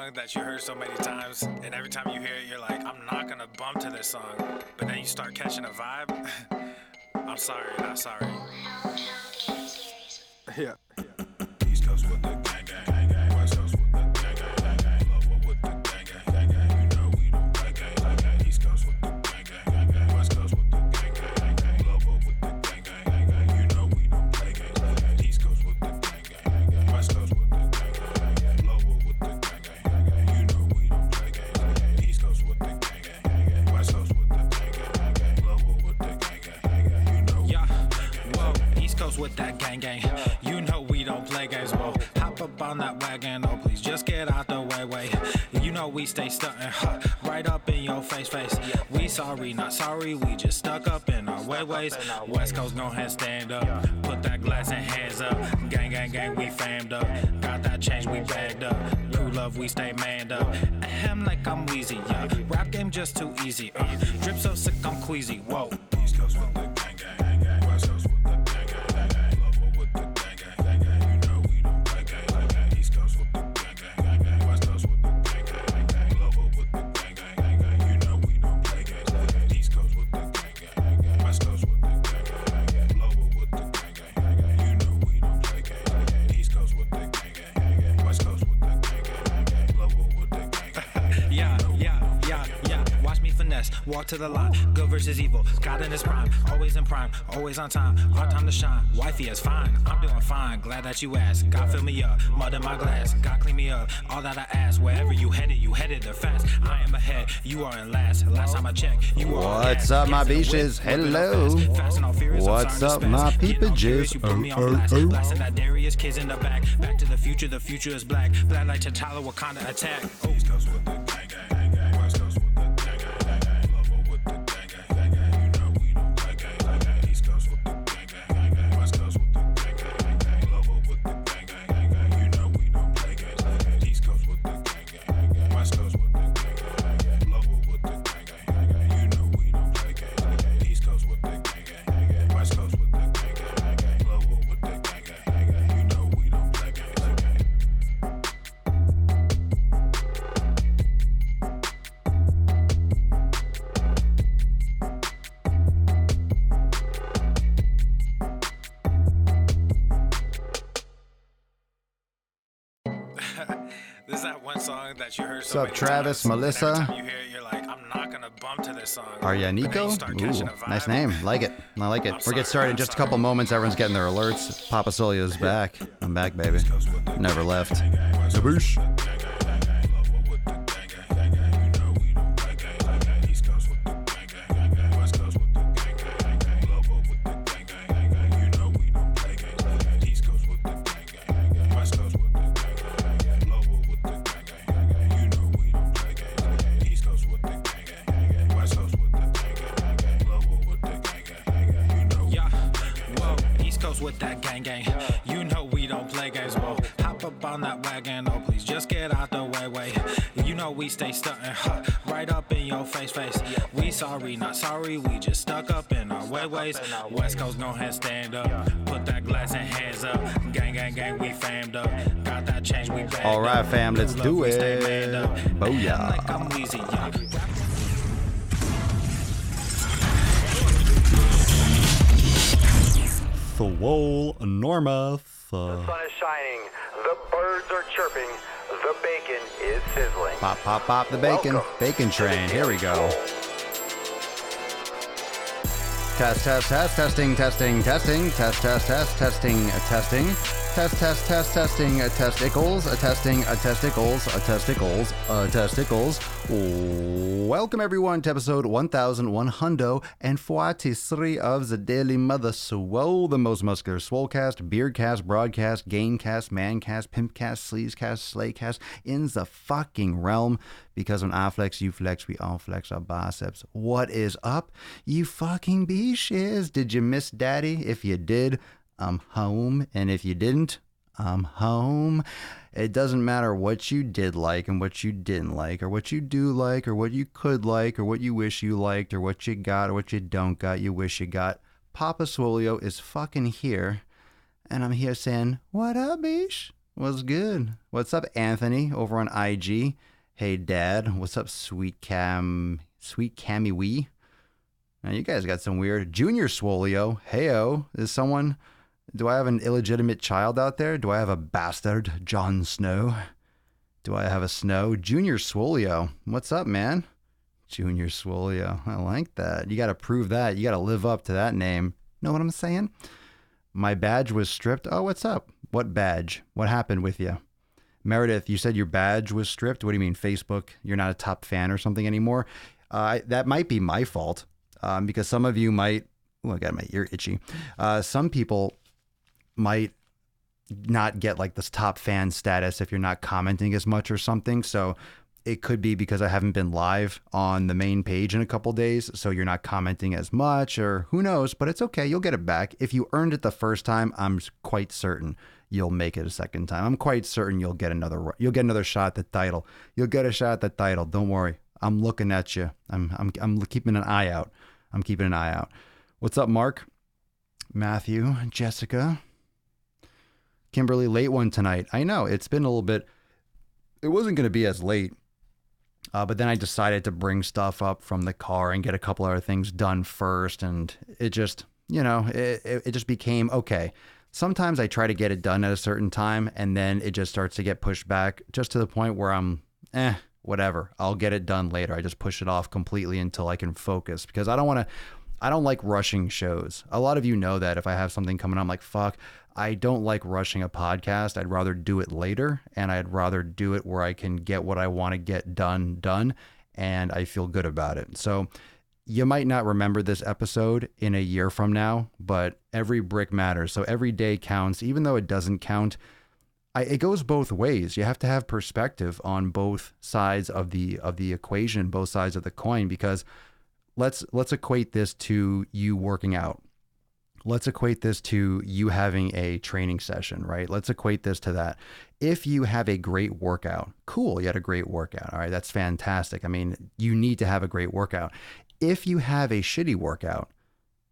song that you heard so many times, and every time you hear it, you're like, I'm not gonna bump to this song, but then you start catching a vibe? I'm sorry, not sorry. Yeah. East Coast with the gang, gang, gang, gang. West Coast with the gang, gang, gang, gang. Lower with the gang, gang, gang, gang. You know we don't play gang, gang, gang. East Coast with the gang, gang, gang, gang. West Coast with the gang, gang, gang, gang. Lower with the gang, gang, gang, gang. You know we don't play gang, gang, gang. East Coast with the gang, gang, gang, gang. West Coast with the gang, gang, gang, gang. Lower with the gang, gang, gang, gang. You know we don't play gang, gang, gang. East Coast with the gang, gang, gang, gang. West Coast with the gang, gang, gang, gang. Lower with the gang, gang, gang, gang. You know we don't play gang, whoa, East Coast with that gang, gang. You know we don't play games, whoa. Hop up on that wagon, oh please just get out the way. You know we stay stuntin', right up in your face. We sorry, not sorry, we just stuck up in our ways. West Coast gon' ahead stand up, put that glass and hands up. Gang, gang, gang, we fammed up, got that change, we bagged up. Crew love, we stay manned up. Ahem like I'm wheezy, yeah. Rap game just too easy, drip so sick I'm queasy, whoa. East Coast with the gang, gang, gang. West Coast with the gang, gang, gang, gang. Lower with the gang, gang, gang, gang. You know we don't play gang, gang, gang. East Coast with the gang, gang, gang, gang. West Coast with the gang, gang, gang, gang. Lower with the gang, gang, gang, gang. You know we don't play gang, gang, gang. East Coast with the gang, gang, gang. West Coast with the gang, gang, gang. Lower with the gang, gang, gang. You know we don't play gang, gang. East Coast with the gang, gang, gang. West Coast with the gang, gang, gang. Lower with the gang, gang, gang. Yeah. Watch me finesse, walk to the line. Good versus evil, God in his prime. Always in prime, always on time. Our time to shine, wifey is fine. I'm doing fine, glad that you asked. God fill me up, mud in my glass. God clean me up, all that I ask. Wherever you headed there fast. I am ahead, you are in last. Last time I checked, you were on What's gas. up, my Yes, beaches? and with Hello. fast and all furious, I'm What's starting up, to my spaz. Getting all peepages? furious, you put me on blast. Blasting that Darius, kids in the back. Back to the future is black. Black like T'Challa, Wakanda attack. East Coast with the gang, gang, gang. West Coast with the gang, gang, gang. Lower with the gang, gang, gang. You know we don't play gang, gang. East Coast with the gang, gang, gang. West Coast with the gang, gang, gang. Lower with the gang, gang, gang. You know we don't play gang, gang. East Coast with the gang, gang, gang. West Coast with the gang, gang, gang. Lower with the gang, gang, gang. You know we don't play gang, gang. East Coast with the gang, gang, gang. West Coast with the gang, gang, gang. Lower with the gang, gang, gang. You know we don't play gang, gang. This is that one song that you heard so What's up, many Travis, times, and Melissa? every time you hear it, you're like, I'm not gonna bump to this song. Are ya But then Nico? you start catching a Ooh, vibe. nice name. Like it. I like it. We'll get sorry, started in I'm just a sorry. couple moments. Everyone's getting their alerts. Papa Solio's back. I'm back, baby. Never left. Zaboosh. With that gang, gang. You know we don't play games, whoa. Hop up on that wagon, oh please just get out the way. You know we stay stuntin', right up in your face. We sorry, not sorry, we just stuck up in our ways. West Coast gon' ahead stand up, put that glass and hands up. Gang, gang, gang, we fammed up, got that change, we bagged All right, up. fam, let's Love, do we it. stay manned up. Booyah. I'm like I'm wheezy, yeah. Swole, Norma. The sun is shining, the birds are chirping, the bacon is sizzling. Pop, pop, pop the bacon. Welcome Bacon train. Here we go. Test, testing, testing, testing, testing. Testicles. Welcome everyone to episode 1143 of the Daily Mother Swole, the most muscular swolecast, beardcast, broadcast, gamecast, mancast, pimpcast, sleazecast, slaycast in the fucking realm. Because when I flex, you flex, we all flex our biceps. What is up, you fucking beaches? Did you miss daddy? If you did, I'm home. And if you didn't, I'm home. It doesn't matter what you did like and what you didn't like, or what you do like, or what you could like, or what you wish you liked, or what you got, or what you don't got, you wish you got. Papa Swolio is fucking here. And I'm here saying, what up, beesh? What's good? What's up, Anthony, over on IG? Hey, Dad. What's up, Sweet Cammy Wee? Now, you guys got some weird. Junior Swolio. Heyo. Do I have an illegitimate child out there? Do I have a bastard, Jon Snow? Do I have a Snow? Junior Swolio. What's up, man? Junior Swolio. I like that. You got to prove that. You got to live up to that name. Know what I'm saying? My badge was stripped. Oh, what's up? What badge? What happened with you? Meredith, you said your badge was stripped. What do you mean, Facebook? You're not a top fan or something anymore? That might be my fault because some of you might... Oh, I got my ear itchy. Some people might not get like this top fan status if you're not commenting as much or something. So it could be because I haven't been live on the main page in a couple days, so you're not commenting as much, or who knows, but it's okay. You'll get it back. If you earned it the first time, I'm quite certain you'll make it a second time. I'm quite certain you'll get another shot at the title. You'll get a shot at the title. Don't worry. I'm looking at you. I'm keeping an eye out. I'm keeping an eye out. What's up, Mark? Matthew, Jessica, Kimberly, late one tonight. I know it's been a little bit. It wasn't going to be as late. But then I decided to bring stuff up from the car and get a couple other things done first. And it just, it just became, okay, sometimes I try to get it done at a certain time and then it just starts to get pushed back just to the point where I'm, whatever, I'll get it done later. I just push it off completely until I can focus because I don't like rushing shows. A lot of you know that if I have something coming on, I'm like, fuck, I don't like rushing a podcast. I'd rather do it later, and I'd rather do it where I can get what I want to get done, and I feel good about it. So you might not remember this episode in a year from now, but every brick matters. So every day counts, even though it doesn't count. It goes both ways. You have to have perspective on both sides of the equation, both sides of the coin, because let's equate this to you working out. Let's equate this to you having a training session, right? Let's equate this to that. If you have a great workout, cool, you had a great workout. All right, that's fantastic. I mean, you need to have a great workout. If you have a shitty workout,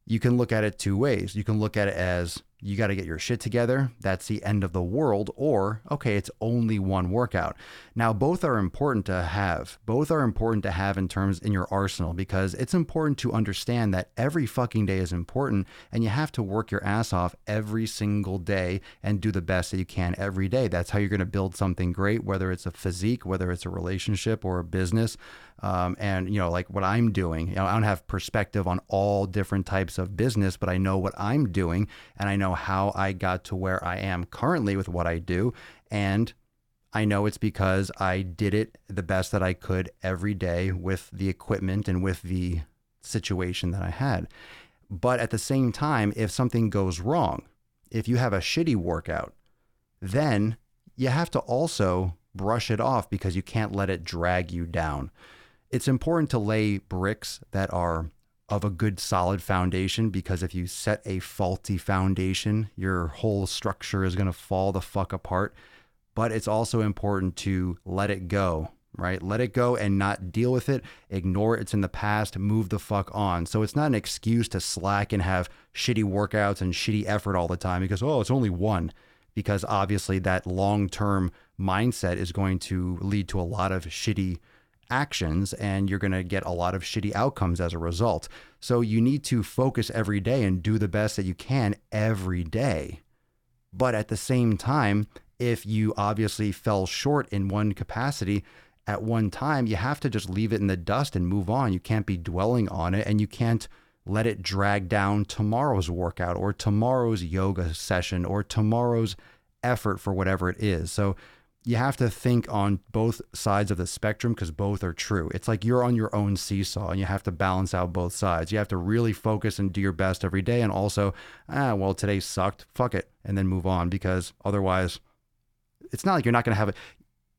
you can look at it two ways. You can look at it as you got to get your shit together. That's the end of the world. Or, okay, it's only one workout. Now, both are important to have. Both are important to have in your arsenal because it's important to understand that every fucking day is important and you have to work your ass off every single day and do the best that you can every day. That's how you're going to build something great, whether it's a physique, whether it's a relationship or a business. And like what I'm doing, I don't have perspective on all different types of business, but I know what I'm doing and I know how I got to where I am currently with what I do. And I know it's because I did it the best that I could every day with the equipment and with the situation that I had. But at the same time, if something goes wrong, if you have a shitty workout, then you have to also brush it off because you can't let it drag you down. It's important to lay bricks that are of a good solid foundation because if you set a faulty foundation, your whole structure is going to fall the fuck apart. But it's also important to let it go, right? Let it go and not deal with it. Ignore it's in the past, move the fuck on. So it's not an excuse to slack and have shitty workouts and shitty effort all the time because, it's only one. Because obviously that long-term mindset is going to lead to a lot of shitty actions and you're going to get a lot of shitty outcomes as a result. So you need to focus every day and do the best that you can every day. But at the same time, if you obviously fell short in one capacity at one time, you have to just leave it in the dust and move on. You can't be dwelling on it and you can't let it drag down tomorrow's workout or tomorrow's yoga session or tomorrow's effort for whatever it is. So you have to think on both sides of the spectrum because both are true. It's like you're on your own seesaw and you have to balance out both sides. You have to really focus and do your best every day. And also, today sucked. Fuck it. And then move on because otherwise it's not like you're not going to have it.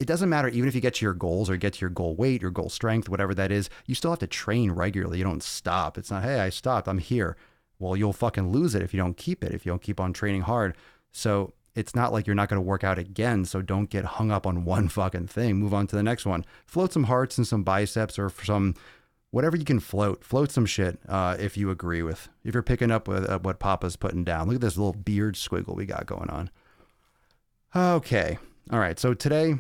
It doesn't matter even if you get to your goals or get to your goal weight, your goal strength, whatever that is, you still have to train regularly. You don't stop. It's not, hey, I stopped. I'm here. Well, you'll fucking lose it if you don't keep it, if you don't keep on training hard. So it's not like you're not going to work out again. So don't get hung up on one fucking thing. Move on to the next one. Float some hearts and some biceps or some, whatever you can float some shit. If you agree with, if you're picking up with what Papa's putting down. Look at this little beard squiggle we got going on. Okay. All right. So today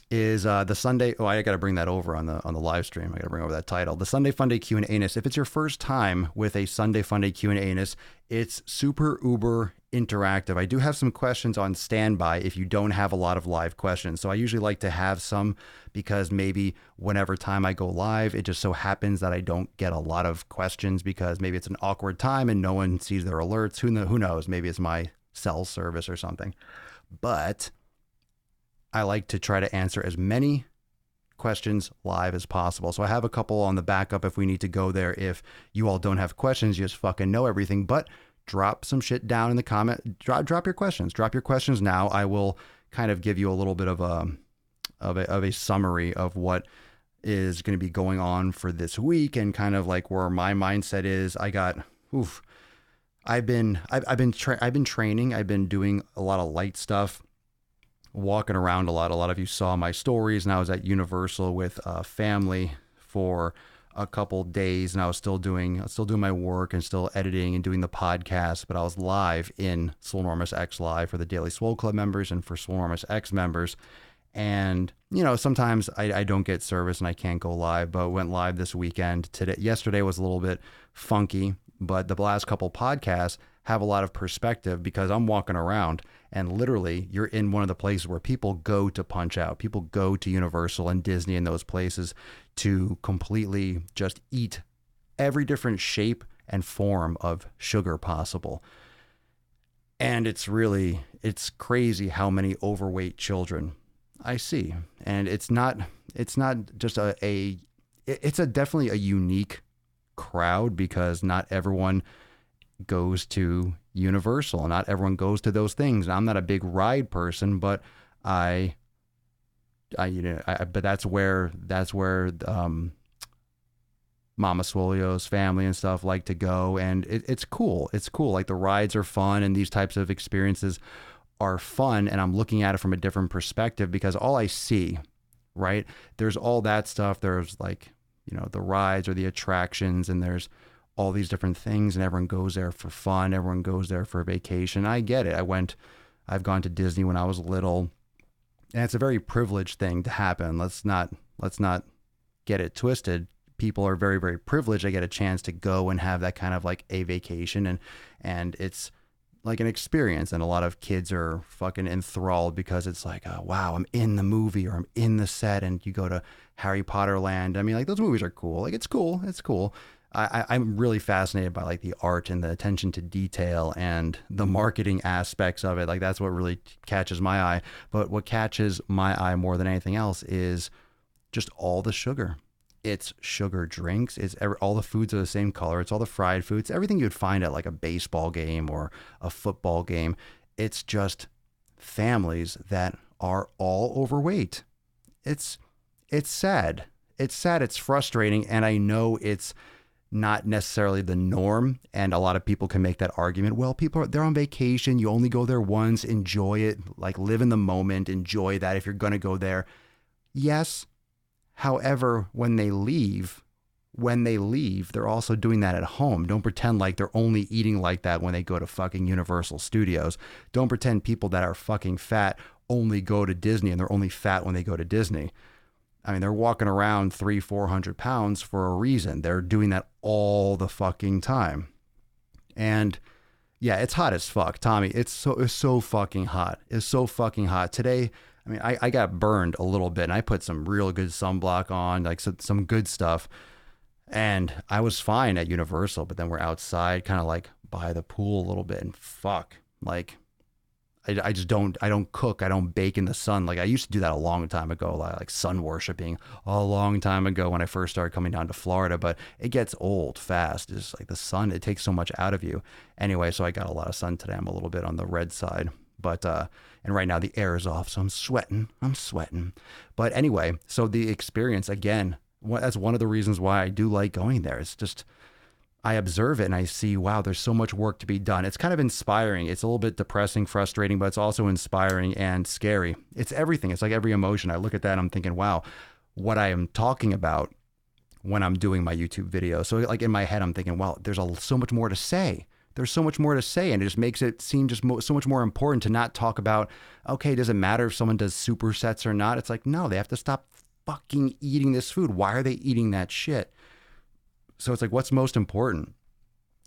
is the Sunday. Oh, I got to bring that over on the live stream. I got to bring over that title, the Sunday Funday Q&Anus. If it's your first time with a Sunday Funday Q&Anus, it's super uber interactive. I do have some questions on standby if you don't have a lot of live questions. So I usually like to have some because maybe whenever time I go live, it just so happens that I don't get a lot of questions because maybe it's an awkward time and no one sees their alerts. Who knows? Maybe it's my cell service or something. But I like to try to answer as many questions live as possible. So I have a couple on the backup if we need to go there. If you all don't have questions, you just fucking know everything. But drop some shit down in the comment. Drop your questions. Drop your questions now. I will kind of give you a little bit of a summary of what is going to be going on for this week and kind of like where my mindset is. I've been training. I've been doing a lot of light stuff, walking around a lot. A lot of you saw my stories, and I was at Universal with family for a couple days, and I was still doing my work and still editing and doing the podcast. But I was live in Swolenormous X Live for the Daily Swole Club members and for Swolenormous X members. And sometimes I don't get service and I can't go live, but went live this weekend. Yesterday was a little bit funky, but the last couple podcasts have a lot of perspective because I'm walking around and literally you're in one of the places where people go to punch out. People go to Universal and Disney and those places to completely just eat every different shape and form of sugar possible. And it's crazy how many overweight children I see. And it's not just it's definitely a unique crowd because not everyone goes to Universal. Not everyone goes to those things. And I'm not a big ride person, but but that's where Mama Swolio's family and stuff like to go. And it's cool. It's cool. Like the rides are fun and these types of experiences are fun. And I'm looking at it from a different perspective because all I see, right? There's all that stuff. There's like, the rides or the attractions, and there's all these different things, and everyone goes there for fun. Everyone goes there for vacation. I get it. I've gone to Disney when I was little, and it's a very privileged thing to happen. Let's not get it twisted. People are very, very privileged. I get a chance to go and have that kind of like a vacation, and it's like an experience. And a lot of kids are fucking enthralled because it's like, oh, wow, I'm in the movie or I'm in the set. And you go to Harry Potter land. I mean, like those movies are cool. Like it's cool. It's cool. I'm really fascinated by like the art and the attention to detail and the marketing aspects of it. Like that's what really catches my eye. But what catches my eye more than anything else is just all the sugar. It's sugar drinks. All the foods are the same color. It's all the fried foods, everything you'd find at like a baseball game or a football game. It's just families that are all overweight. It's sad. It's sad. It's frustrating. And I know it's not necessarily the norm. And a lot of people can make that argument. Well, they're on vacation. You only go there once. Enjoy it. Like live in the moment. Enjoy that if you're going to go there. Yes. However, when they leave, they're also doing that at home. Don't pretend like they're only eating like that when they go to fucking Universal Studios. Don't pretend people that are fucking fat only go to Disney and they're only fat when they go to Disney. I mean, they're walking around 300-400 pounds for a reason. They're doing that all the fucking time. And yeah, it's hot as fuck, Tommy. It's so fucking hot. It's so fucking hot today. I mean, I got burned a little bit and I put some real good sunblock on, like some good stuff. And I was fine at Universal, but then we're outside kind of like by the pool a little bit and fuck, like I don't cook. I don't bake in the sun. Like I used to do that a long time ago, like sun worshiping a long time ago when I first started coming down to Florida, but it gets old fast. It's like the sun, it takes so much out of you. Anyway, so I got a lot of sun today. I'm a little bit on the red side. But, and right now the air is off, so I'm sweating. But anyway, so the experience, again, that's one of the reasons why I do like going there. It's just, I observe it and I see, wow, there's so much work to be done. It's kind of inspiring. It's a little bit depressing, frustrating, but it's also inspiring and scary. It's everything. It's like every emotion. I look at that and I'm thinking, wow, what I am talking about when I'm doing my YouTube video. So like in my head, I'm thinking, wow, there's so much more to say. there's so much more to say, and it just makes it seem just so much more important to not talk about, okay, does it matter if someone does supersets or not? It's like, no, they have to stop fucking eating this food. Why are they eating that shit? So it's like, what's most important?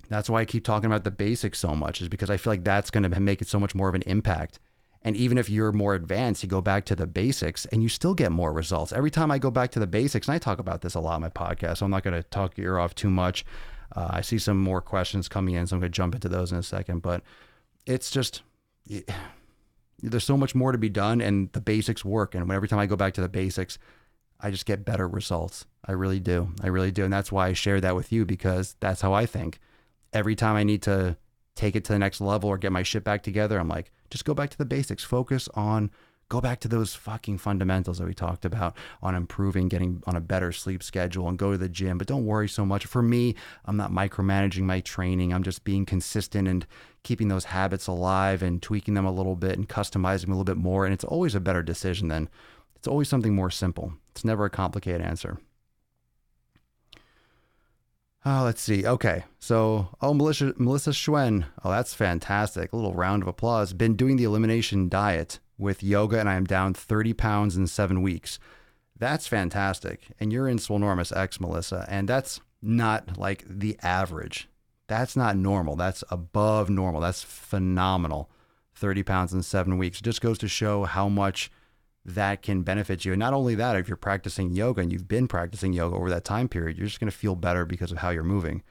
That's why I keep talking about the basics so much, is because I feel like that's going to make it so much more of an impact. And even if you're more advanced, you go back to the basics and you still get more results. Every time I go back to the basics, and I talk about this a lot on my podcast, so I'm not going to talk your ear off too much. I see some more questions coming in, so I'm going to jump into those in a second. But it's just, there's so much more to be done, and the basics work. And every time I go back to the basics, I just get better results. I really do. I really do. And that's why I share that with you, because that's how I think. Every time I need to take it to the next level or get my shit back together, I'm like, just go back to the basics. Go back to those fucking fundamentals that we talked about, on improving, getting on a better sleep schedule, and go to the gym. But don't worry so much. For me, I'm not micromanaging my training. I'm just being consistent and keeping those habits alive and tweaking them a little bit and customizing them a little bit more. And it's always a better decision then. It's always something more simple. It's never a complicated answer. Oh, let's see. Okay. So, Melissa Schwen. Oh, that's fantastic. A little round of applause. Been doing the elimination diet with yoga, and I am down 30 pounds in 7 weeks. That's fantastic. And you're in Swolenormous X, Melissa. And that's not like the average. That's not normal. That's above normal. That's phenomenal. 30 pounds in 7 weeks. It just goes to show how much that can benefit you. And not only that, if you're practicing yoga and you've been practicing yoga over that time period, you're just going to feel better because of how you're moving.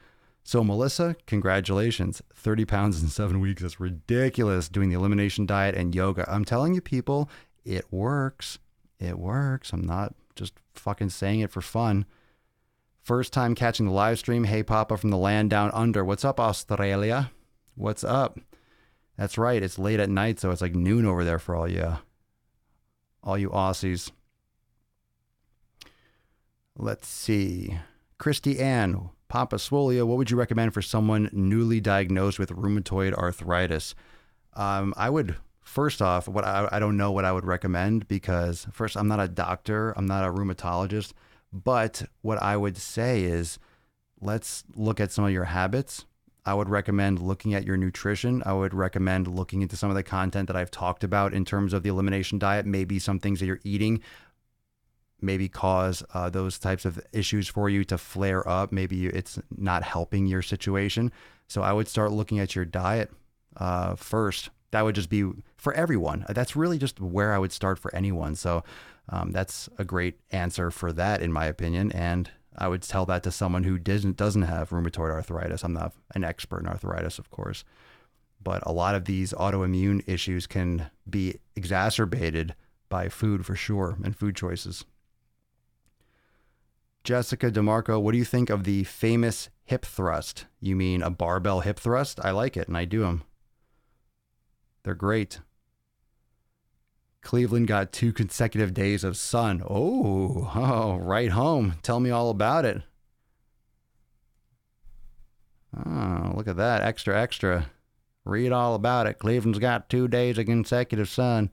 So Melissa, congratulations. 30 pounds in 7 weeks. That's ridiculous, doing the elimination diet and yoga. I'm telling you, people, it works. It works. I'm not just fucking saying it for fun. First time catching the live stream. Hey, Papa from the land down under. What's up, Australia? What's up? That's right. It's late at night, so it's like noon over there for all you Aussies. Let's see. Christy Ann, Papa Swole, what would you recommend for someone newly diagnosed with rheumatoid arthritis? I would, first off, I don't know what I would recommend, because first, I'm not a doctor. I'm not a rheumatologist. But what I would say is, let's look at some of your habits. I would recommend looking at your nutrition. I would recommend looking into some of the content that I've talked about in terms of the elimination diet. Maybe some things that you're eating maybe cause those types of issues for you to flare up. Maybe it's not helping your situation. So I would start looking at your diet first. That would just be for everyone. That's really just where I would start for anyone. So that's a great answer for that, in my opinion. And I would tell that to someone who doesn't have rheumatoid arthritis. I'm not an expert in arthritis, of course, but a lot of these autoimmune issues can be exacerbated by food, for sure, and food choices. Jessica DeMarco, what do you think of the famous hip thrust? You mean a barbell hip thrust? I like it, and I do them. They're great. Cleveland got 2 consecutive days of sun. Oh, right home. Tell me all about it. Oh, look at that. Extra, extra. Read all about it. Cleveland's got 2 days of consecutive sun.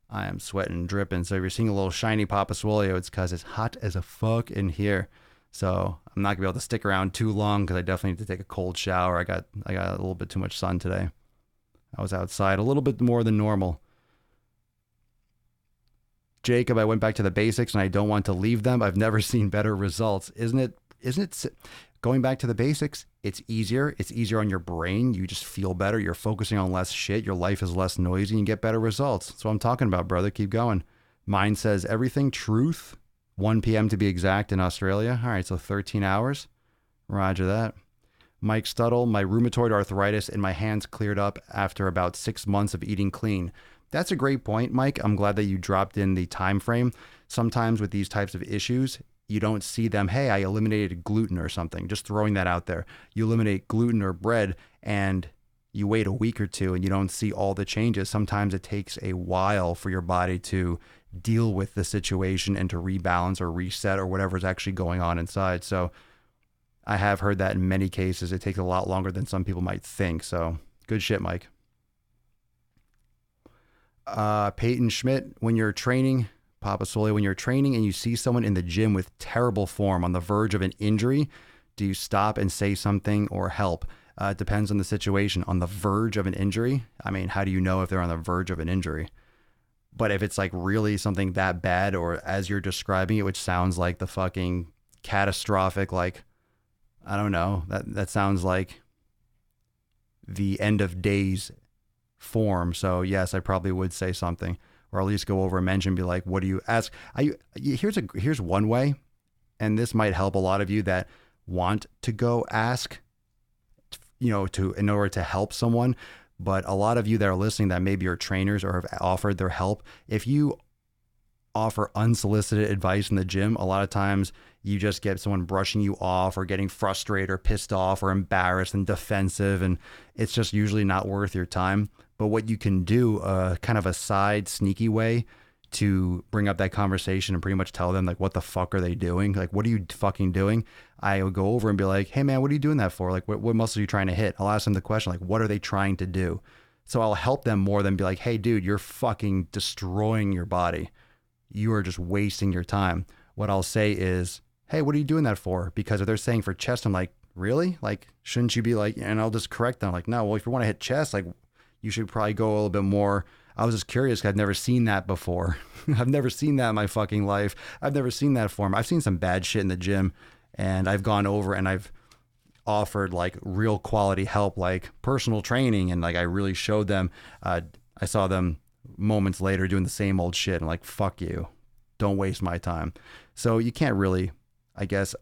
I am sweating and dripping. So if you're seeing a little shiny Papa Swole, it's because it's hot as a fuck in here. So I'm not going to be able to stick around too long, because I definitely need to take a cold shower. I got a little bit too much sun today. I was outside a little bit more than normal. Jacob, I went back to the basics and I don't want to leave them. I've never seen better results. Isn't it going back to the basics? It's easier. It's easier on your brain. You just feel better. You're focusing on less shit. Your life is less noisy and you get better results. That's what I'm talking about, brother. Keep going. Mine says everything truth, 1 p.m. to be exact in Australia. All right. So 13 hours. Roger that. Mike Stuttle, my rheumatoid arthritis in my hands cleared up after about 6 months of eating clean. That's a great point, Mike. I'm glad that you dropped in the time frame. Sometimes with these types of issues, you don't see them, hey, I eliminated gluten or something. Just throwing that out there. You eliminate gluten or bread and you wait a week or two and you don't see all the changes. Sometimes it takes a while for your body to deal with the situation and to rebalance or reset or whatever's actually going on inside. So I have heard that in many cases. It takes a lot longer than some people might think. So good shit, Mike. Peyton Schmidt, when you're training, Papa Swole, when you're training and you see someone in the gym with terrible form on the verge of an injury, do you stop and say something or help? It depends on the situation. On the verge of an injury, I mean, how do you know if they're on the verge of an injury? But if it's like really something that bad, or as you're describing it, which sounds like the fucking catastrophic, like, I don't know, that sounds like the end of days form. So yes, I probably would say something, or at least go over and mention, be like, what do you ask? Here's one way, and this might help a lot of you that want to go ask, in order to help someone. But a lot of you that are listening that maybe are trainers or have offered their help, if you offer unsolicited advice in the gym, a lot of times you just get someone brushing you off or getting frustrated or pissed off or embarrassed and defensive, and it's just usually not worth your time. But what you can do, kind of a side sneaky way to bring up that conversation and pretty much tell them, like, what the fuck are they doing? Like, what are you fucking doing? I would go over and be like, hey man, what are you doing that for? Like, what muscle are you trying to hit? I'll ask them the question, like, what are they trying to do? So I'll help them more than be like, hey dude, you're fucking destroying your body. You are just wasting your time. What I'll say is, hey, what are you doing that for? Because if they're saying for chest, I'm like, really? Like, shouldn't you be like, and I'll just correct them. Like, no, well, if you want to hit chest, like, you should probably go a little bit more. I was just curious, 'cause I've never seen that before. I've never seen that in my fucking life. I've never seen that form. I've seen some bad shit in the gym, and I've gone over and I've offered like real quality help, like personal training. And like, I really showed them, I saw them moments later doing the same old shit, and like, fuck you, don't waste my time. So you can't really, I guess,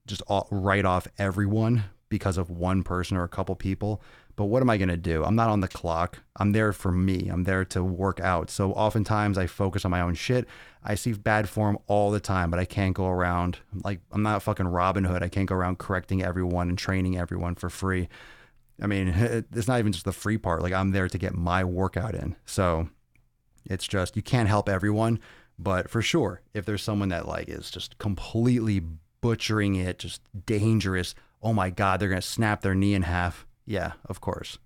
just write off everyone because of one person or a couple people. But what am I going to do? I'm not on the clock. I'm there for me. I'm there to work out. So oftentimes I focus on my own shit. I see bad form all the time, but I can't go around, like, I'm not fucking Robin Hood. I can't go around correcting everyone and training everyone for free. I mean, it's not even just the free part. Like, I'm there to get my workout in. So it's just, you can't help everyone. But for sure, if there's someone that like is just completely butchering it, just dangerous, oh my God, they're going to snap their knee in half. Yeah, of course.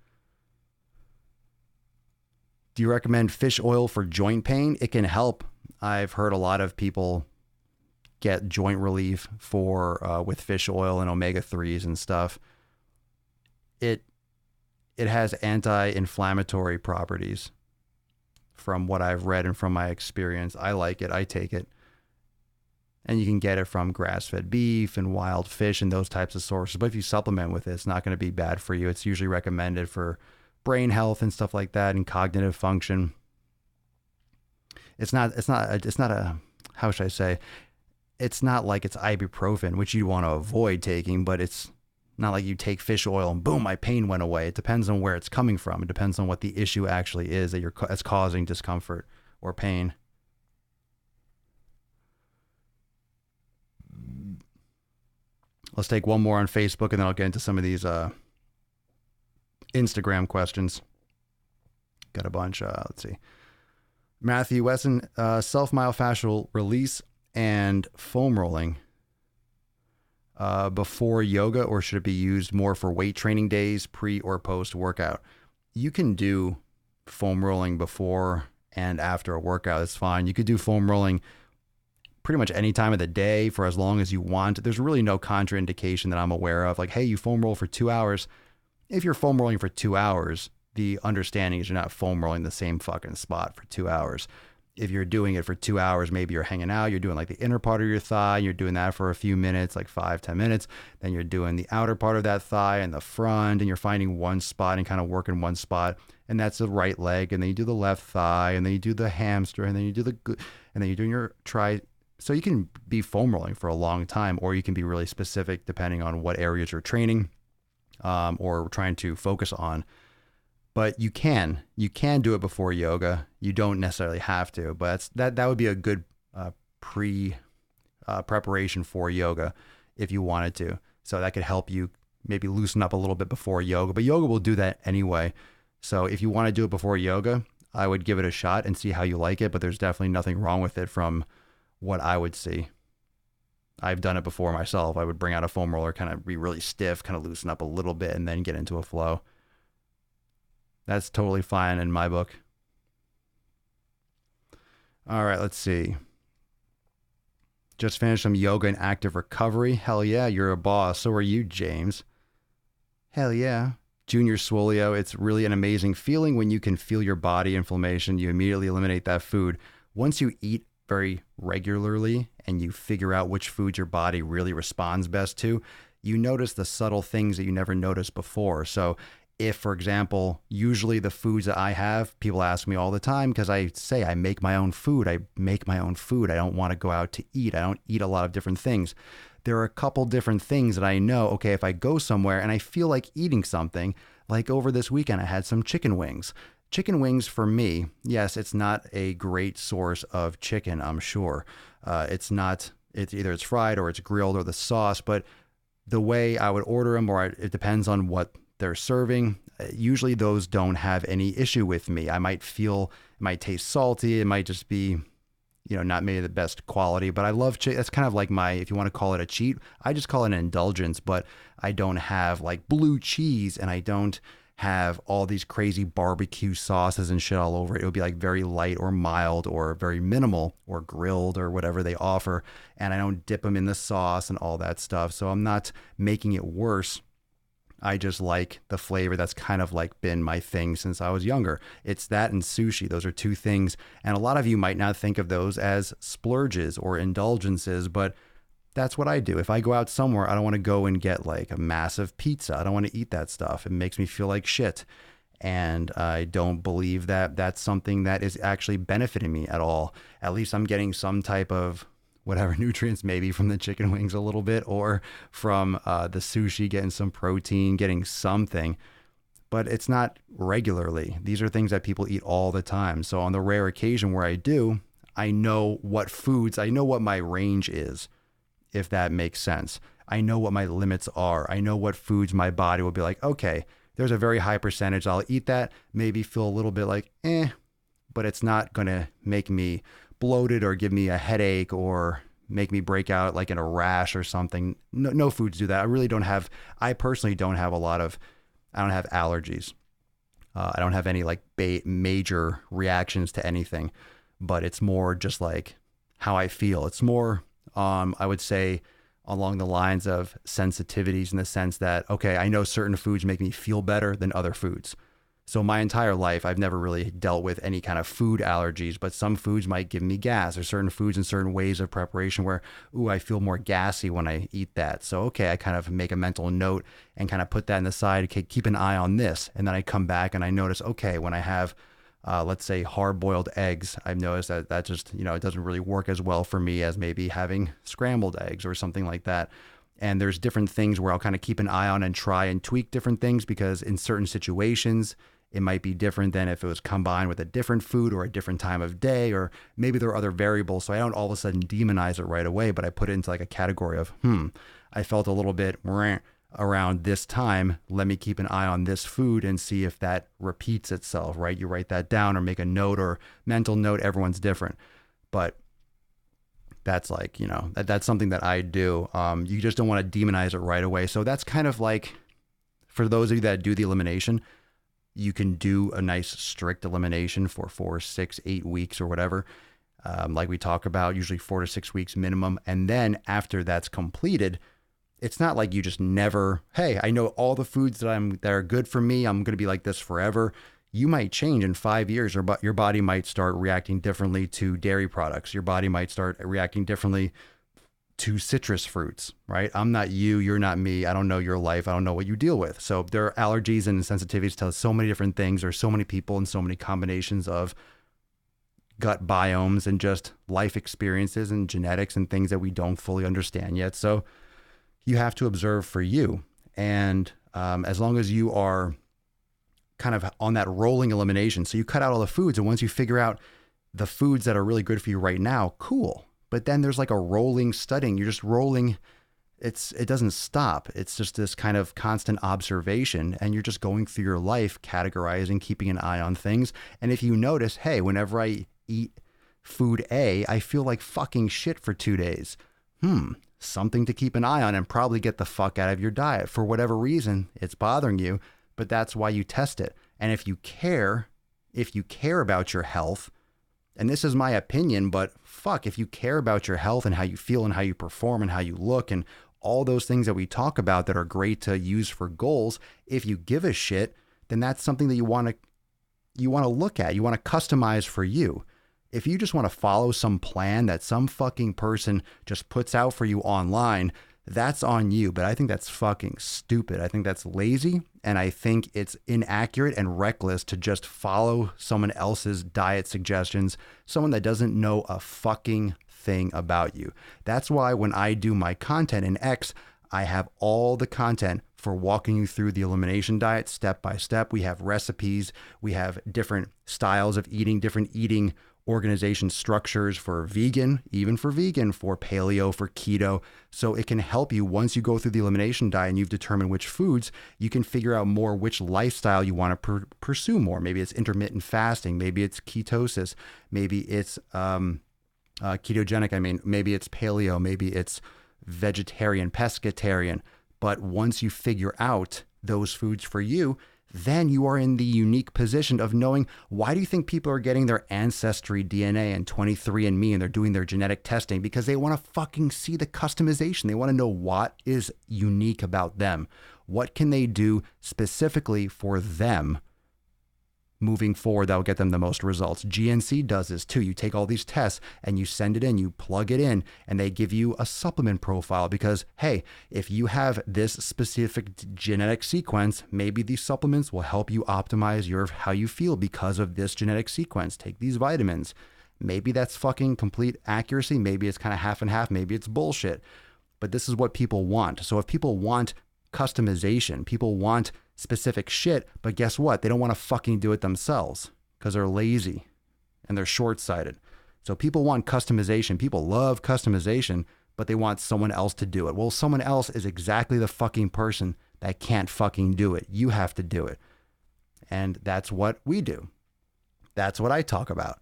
Do you recommend fish oil for joint pain? It can help. I've heard a lot of people get joint relief with fish oil and omega-3s and stuff. It has anti-inflammatory properties from what I've read and from my experience. I like it. I take it. And you can get it from grass-fed beef and wild fish and those types of sources. But if you supplement with it, it's not going to be bad for you. It's usually recommended for brain health and stuff like that, and cognitive function. It's not a, how should I say? It's not like it's ibuprofen, which you want to avoid taking, but it's not like you take fish oil and boom, my pain went away. It depends on where it's coming from. It depends on what the issue actually is that's causing discomfort or pain. Let's take one more on Facebook, and then I'll get into some of these Instagram questions. Got a bunch. Let's see. Matthew Wesson, self-myofascial release and foam rolling before yoga, or should it be used more for weight training days, pre or post workout? You can do foam rolling before and after a workout. It's fine. You could do foam rolling pretty much any time of the day for as long as you want. There's really no contraindication that I'm aware of. Like, hey, you foam roll for 2 hours. If you're foam rolling for 2 hours, the understanding is you're not foam rolling the same fucking spot for 2 hours. If you're doing it for 2 hours, maybe you're hanging out, you're doing like the inner part of your thigh, you're doing that for a few minutes, like 5-10 minutes. Then you're doing the outer part of that thigh and the front, and you're finding one spot and kind of working one spot. And that's the right leg. And then you do the left thigh, and then you do the hamstring, and then you do and then you're doing your tri. So you can be foam rolling for a long time, or you can be really specific depending on what areas you're training or trying to focus on. But you can do it before yoga. You don't necessarily have to, but that would be a good preparation for yoga if you wanted to. So that could help you maybe loosen up a little bit before yoga, but yoga will do that anyway. So if you want to do it before yoga, I would give it a shot and see how you like it, but there's definitely nothing wrong with it from what I would see. I've done it before myself. I would bring out a foam roller, kind of be really stiff, kind of loosen up a little bit, and then get into a flow. That's totally fine in my book. All right, let's see. Just finished some yoga and active recovery. Hell yeah, you're a boss. So are you, James. Hell yeah. Junior Swolio, it's really an amazing feeling when you can feel your body inflammation. You immediately eliminate that food. Once you eat very regularly and you figure out which foods your body really responds best to, you notice the subtle things that you never noticed before. So if, for example, usually the foods that I have, people ask me all the time because I say I make my own food. I make my own food. I don't want to go out to eat. I don't eat a lot of different things. There are a couple different things that I know, okay, if I go somewhere and I feel like eating something, like over this weekend, I had some chicken wings. Chicken wings for me, yes, it's not a great source of chicken, I'm sure. It's either it's fried or it's grilled or the sauce, but the way I would order them, or it depends on what they're serving. Usually those don't have any issue with me. I might feel, it might taste salty. It might just be, not maybe the best quality, but I love chicken. That's kind of like if you want to call it a cheat, I just call it an indulgence, but I don't have like blue cheese and I don't have all these crazy barbecue sauces and shit all over it. It would be like very light or mild or very minimal or grilled or whatever they offer. And I don't dip them in the sauce and all that stuff. So I'm not making it worse. I just like the flavor. That's kind of like been my thing since I was younger. It's that and sushi. Those are two things. And a lot of you might not think of those as splurges or indulgences, but that's what I do. If I go out somewhere, I don't want to go and get like a massive pizza. I don't want to eat that stuff. It makes me feel like shit. And I don't believe that that's something that is actually benefiting me at all. At least I'm getting some type of whatever nutrients, maybe from the chicken wings a little bit, or from the sushi, getting some protein, getting something, but it's not regularly. These are things that people eat all the time. So on the rare occasion where I do, I know what foods, I know what my range is, if that makes sense. I know what my limits are. I know what foods my body will be like, okay, there's a very high percentage. I'll eat that, maybe feel a little bit like, but it's not going to make me bloated or give me a headache or make me break out like in a rash or something. No foods do that. I personally don't have I don't have allergies. I don't have any like major reactions to anything, but it's more just like how I feel. It's more, I would say, along the lines of sensitivities, in the sense that, okay, I know certain foods make me feel better than other foods. So my entire life, I've never really dealt with any kind of food allergies, but some foods might give me gas, or certain foods and certain ways of preparation where, I feel more gassy when I eat that. So, okay, I kind of make a mental note and kind of put that in the side. Okay, keep an eye on this. And then I come back and I notice, okay, when I have, let's say, hard-boiled eggs, I've noticed that just, it doesn't really work as well for me as maybe having scrambled eggs or something like that. And there's different things where I'll kind of keep an eye on and try and tweak different things, because in certain situations, it might be different than if it was combined with a different food or a different time of day, or maybe there are other variables. So I don't all of a sudden demonize it right away, but I put it into like a category of, I felt a little bit around this time. Let me keep an eye on this food and see if that repeats itself, right? You write that down or make a note or mental note. Everyone's different, but that's like, that's something that I do. You just don't want to demonize it right away. So that's kind of like, for those of you that do the elimination, you can do a nice strict elimination for 4, 6, 8 weeks or whatever. Like we talk about, usually 4 to 6 weeks minimum. And then after that's completed, it's not like you just never, hey, I know all the foods that are good for me. I'm going to be like this forever. You might change in 5 years, or your body might start reacting differently to dairy products. Your body might start reacting differently to citrus fruits, right? I'm not you, you're not me. I don't know your life. I don't know what you deal with. So there are allergies and sensitivities to so many different things. There's so many people and so many combinations of gut biomes and just life experiences and genetics and things that we don't fully understand yet. So you have to observe for you. And as long as you are kind of on that rolling elimination, so you cut out all the foods, and once you figure out the foods that are really good for you right now, cool. But then there's like a rolling studying. You're just rolling. It doesn't stop. It's just this kind of constant observation, and you're just going through your life, categorizing, keeping an eye on things. And if you notice, hey, whenever I eat food A, I feel like fucking shit for 2 days. Something to keep an eye on and probably get the fuck out of your diet. For whatever reason, it's bothering you, but that's why you test it. And if you care about your health, and this is my opinion, but fuck, if you care about your health and how you feel and how you perform and how you look and all those things that we talk about that are great to use for goals. If you give a shit, then that's something that you want to look at. You want to customize for you. If you just want to follow some plan that some fucking person just puts out for you online, that's on you. But I think that's fucking stupid. I think that's lazy. And I think it's inaccurate and reckless to just follow someone else's diet suggestions, someone that doesn't know a fucking thing about you. That's why when I do my content in X, I have all the content for walking you through the elimination diet step by step. We have recipes. We have different styles of eating, different eating organization structures for vegan, even for vegan, for paleo, for keto. So it can help you once you go through the elimination diet and you've determined which foods, you can figure out more which lifestyle you want to pursue more. Maybe it's intermittent fasting. Maybe it's ketosis. Maybe it's ketogenic. Maybe it's paleo. Maybe it's vegetarian, pescatarian. But once you figure out those foods for you, then you are in the unique position of knowing, why do you think people are getting their ancestry DNA and 23andMe and they're doing their genetic testing? Because they want to fucking see the customization. They want to know what is unique about them. What can they do specifically for them moving forward that will get them the most results? GNC does this too. You take all these tests and you send it in, you plug it in, and they give you a supplement profile because, hey, if you have this specific genetic sequence, maybe these supplements will help you optimize how you feel because of this genetic sequence. Take these vitamins. Maybe that's fucking complete accuracy. Maybe it's kind of half and half. Maybe it's bullshit. But this is what people want. So if people want customization, people want specific shit, but guess what? They don't want to fucking do it themselves because they're lazy and they're short-sighted. So people want customization. People love customization, but they want someone else to do it. Well, someone else is exactly the fucking person that can't fucking do it. You have to do it. And that's what we do. That's what I talk about.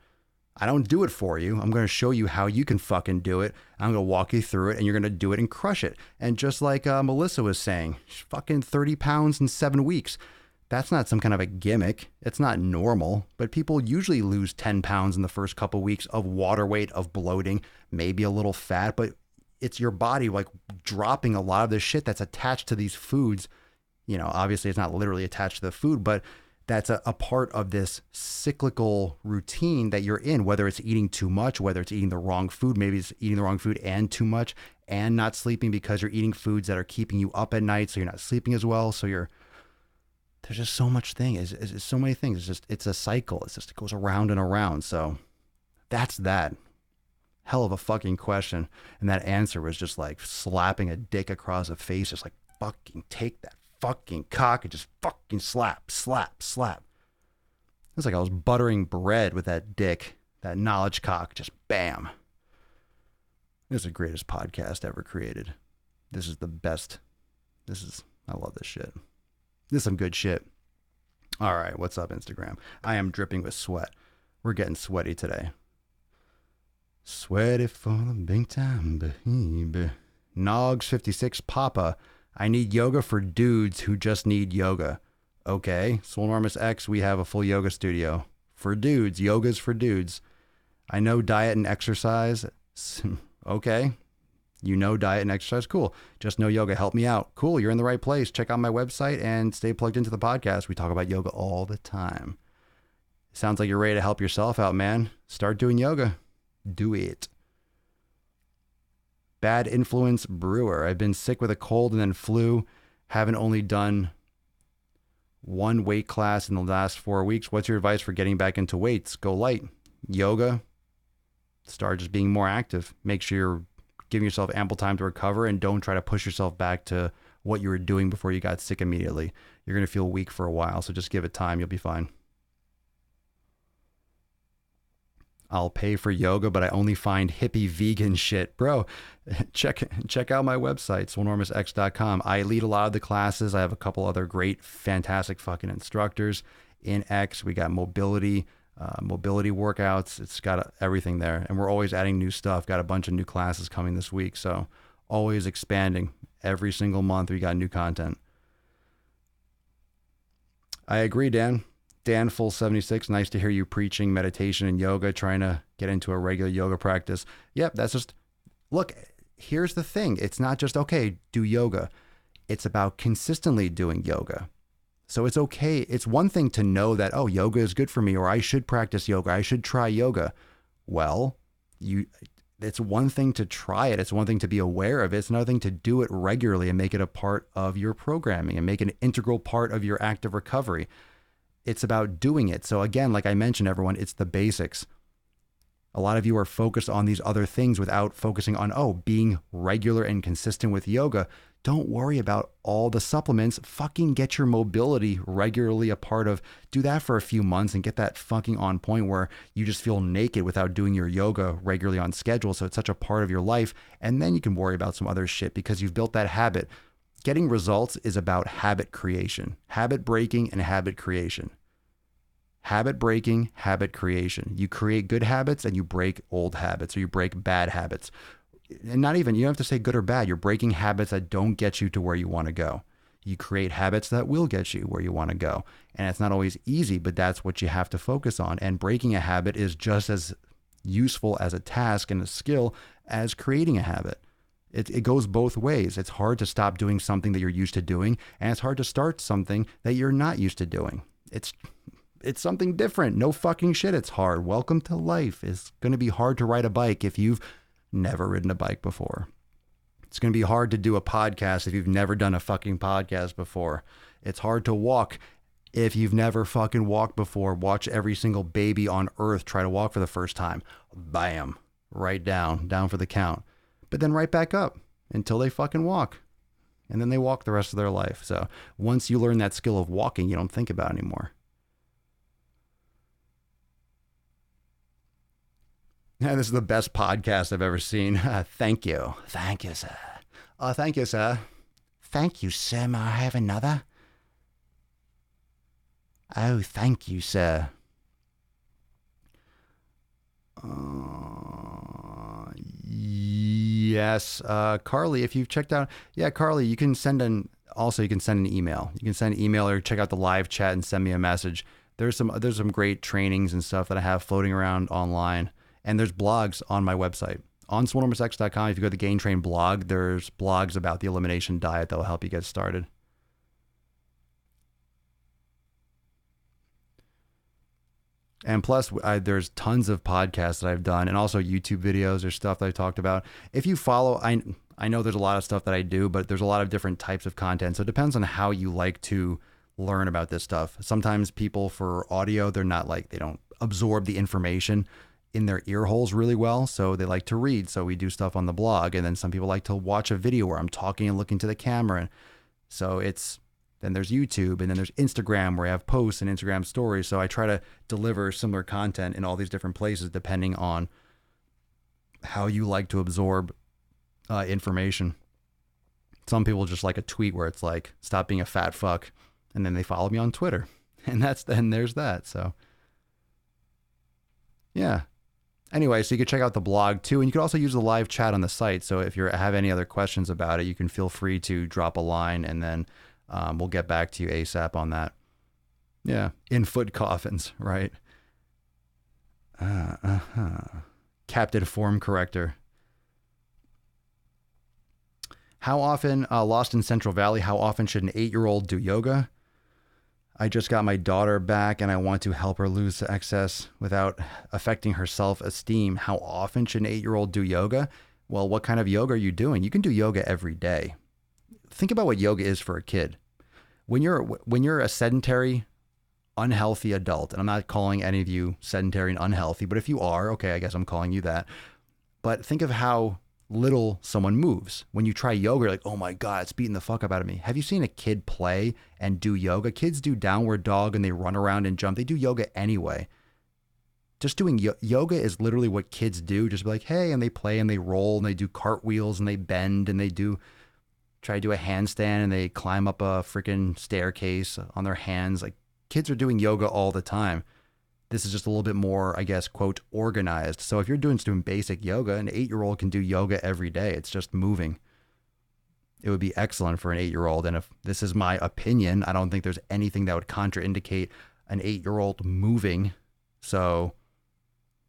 I don't do it for you. I'm going to show you how you can fucking do it. I'm going to walk you through it and you're going to do it and crush it. And just like Melissa was saying, fucking 30 pounds in 7 weeks. That's not some kind of a gimmick. It's not normal, but people usually lose 10 pounds in the first couple of weeks of water weight, of bloating, maybe a little fat, but it's your body like dropping a lot of the shit that's attached to these foods. You know, obviously it's not literally attached to the food, but that's a part of this cyclical routine that you're in, whether it's eating too much, whether it's eating the wrong food, maybe it's eating the wrong food and too much and not sleeping because you're eating foods that are keeping you up at night. So you're not sleeping as well. So there's just so much thing. It's so many things. It's a cycle. It goes around and around. So that's that. Hell of a fucking question. And that answer was just like slapping a dick across the face. Just like, fucking take that fucking cock and just fucking slap, slap, slap. It was like I was buttering bread with that dick, that knowledge cock, just bam. This is the greatest podcast ever created. This is the best. I love this shit. This is some good shit. All right, what's up, Instagram? I am dripping with sweat. We're getting sweaty today. Sweaty for the big time, baby. Nogs56 Papa. I need yoga for dudes who just need yoga. Okay. Swole Enormous X, we have a full yoga studio. For dudes. Yoga's for dudes. I know diet and exercise. Okay. You know diet and exercise. Cool. Just know yoga. Help me out. Cool. You're in the right place. Check out my website and stay plugged into the podcast. We talk about yoga all the time. Sounds like you're ready to help yourself out, man. Start doing yoga. Do it. Bad Influence Brewer. I've been sick with a cold and then flu. Haven't only done one weight class in the last 4 weeks. What's your advice for getting back into weights? Go light. Yoga. Start just being more active. Make sure you're giving yourself ample time to recover and don't try to push yourself back to what you were doing before you got sick immediately. You're going to feel weak for a while, so just give it time. You'll be fine. I'll pay for yoga, but I only find hippie vegan shit. Bro, check out my website, swolenormousx.com. I lead a lot of the classes. I have a couple other great, fantastic fucking instructors in X. We got mobility workouts. It's got everything there. And we're always adding new stuff. Got a bunch of new classes coming this week. So always expanding. Every single month we got new content. I agree, Dan. Dan Full 76, nice to hear you preaching meditation and yoga, trying to get into a regular yoga practice. Yep, that's just, look, here's the thing. It's not just, okay, do yoga. It's about consistently doing yoga. So it's okay. It's one thing to know that, oh, yoga is good for me, or I should practice yoga. I should try yoga. Well, it's one thing to try it. It's one thing to be aware of it. It's another thing to do it regularly and make it a part of your programming and make it an integral part of your active recovery. It's about doing it. So again, like I mentioned, everyone, it's the basics. A lot of you are focused on these other things without focusing on, being regular and consistent with yoga. Don't worry about all the supplements. Fucking get your mobility regularly a part of. Do that for a few months and get that fucking on point where you just feel naked without doing your yoga regularly on schedule. So it's such a part of your life. And then you can worry about some other shit because you've built that habit. Getting results is about habit creation, habit breaking and habit creation. Habit breaking, habit creation. You create good habits and you break old habits, or you break bad habits. And not even, you don't have to say good or bad. You're breaking habits that don't get you to where you want to go. You create habits that will get you where you want to go. And it's not always easy, but that's what you have to focus on. And breaking a habit is just as useful as a task and a skill as creating a habit. It goes both ways. It's hard to stop doing something that you're used to doing, and it's hard to start something that you're not used to doing. It's something different. No fucking shit. It's hard. Welcome to life. It's going to be hard to ride a bike if you've never ridden a bike before. It's going to be hard to do a podcast if you've never done a fucking podcast before. It's hard to walk if you've never fucking walked before. Watch every single baby on earth try to walk for the first time. Bam. Right down for the count. But then right back up until they fucking walk. And then they walk the rest of their life. So once you learn that skill of walking, you don't think about it anymore. Yeah, this is the best podcast I've ever seen. Thank you. Thank you, sir. Thank you, sir. Thank you, sir. May I have another? Oh, thank you, sir. Yes. Carly, if you've checked out, Carly, you can send an email. You can send an email or check out the live chat and send me a message. There's some great trainings and stuff that I have floating around online. And there's blogs on my website. On swolenormousx.com, if you go to the Gain Train blog, there's blogs about the elimination diet that will help you get started. And plus, there's tons of podcasts that I've done, and also YouTube videos or stuff that I talked about. If you follow, I know there's a lot of stuff that I do, but there's a lot of different types of content. So it depends on how you like to learn about this stuff. Sometimes people for audio, they don't absorb the information in their ear holes really well. So they like to read. So we do stuff on the blog. And then some people like to watch a video where I'm talking and looking to the camera. And so then there's YouTube, and then there's Instagram where I have posts and Instagram stories. So I try to deliver similar content in all these different places, depending on how you like to absorb information. Some people just like a tweet where it's like, stop being a fat fuck. And then they follow me on Twitter, and there's that. So yeah. Anyway, so you can check out the blog too, and you can also use the live chat on the site. So if you have any other questions about it, you can feel free to drop a line, and then we'll get back to you ASAP on that. Yeah, in foot coffins, right? Captain form corrector. How often, Lost in Central Valley, how often should an 8-year-old do yoga? I just got my daughter back and I want to help her lose the excess without affecting her self-esteem. How often should an 8-year-old do yoga? Well, what kind of yoga are you doing? You can do yoga every day. Think about what yoga is for a kid. When you're a sedentary, unhealthy adult, and I'm not calling any of you sedentary and unhealthy, but if you are, okay, I guess I'm calling you that. But think of how little someone moves. When you try yoga, you're like, oh my God, it's beating the fuck up out of me. Have you seen a kid play and do yoga? Kids do downward dog and they run around and jump. They do yoga anyway. Just doing yoga is literally what kids do. Just be like, hey, and they play and they roll and they do cartwheels and they bend and they try to do a handstand and they climb up a freaking staircase on their hands. Like, kids are doing yoga all the time. This is just a little bit more, I guess, quote, organized. So if you're doing basic yoga, an 8-year-old can do yoga every day. It's just moving. It would be excellent for an 8-year-old. And if this is my opinion, I don't think there's anything that would contraindicate an 8-year-old moving. So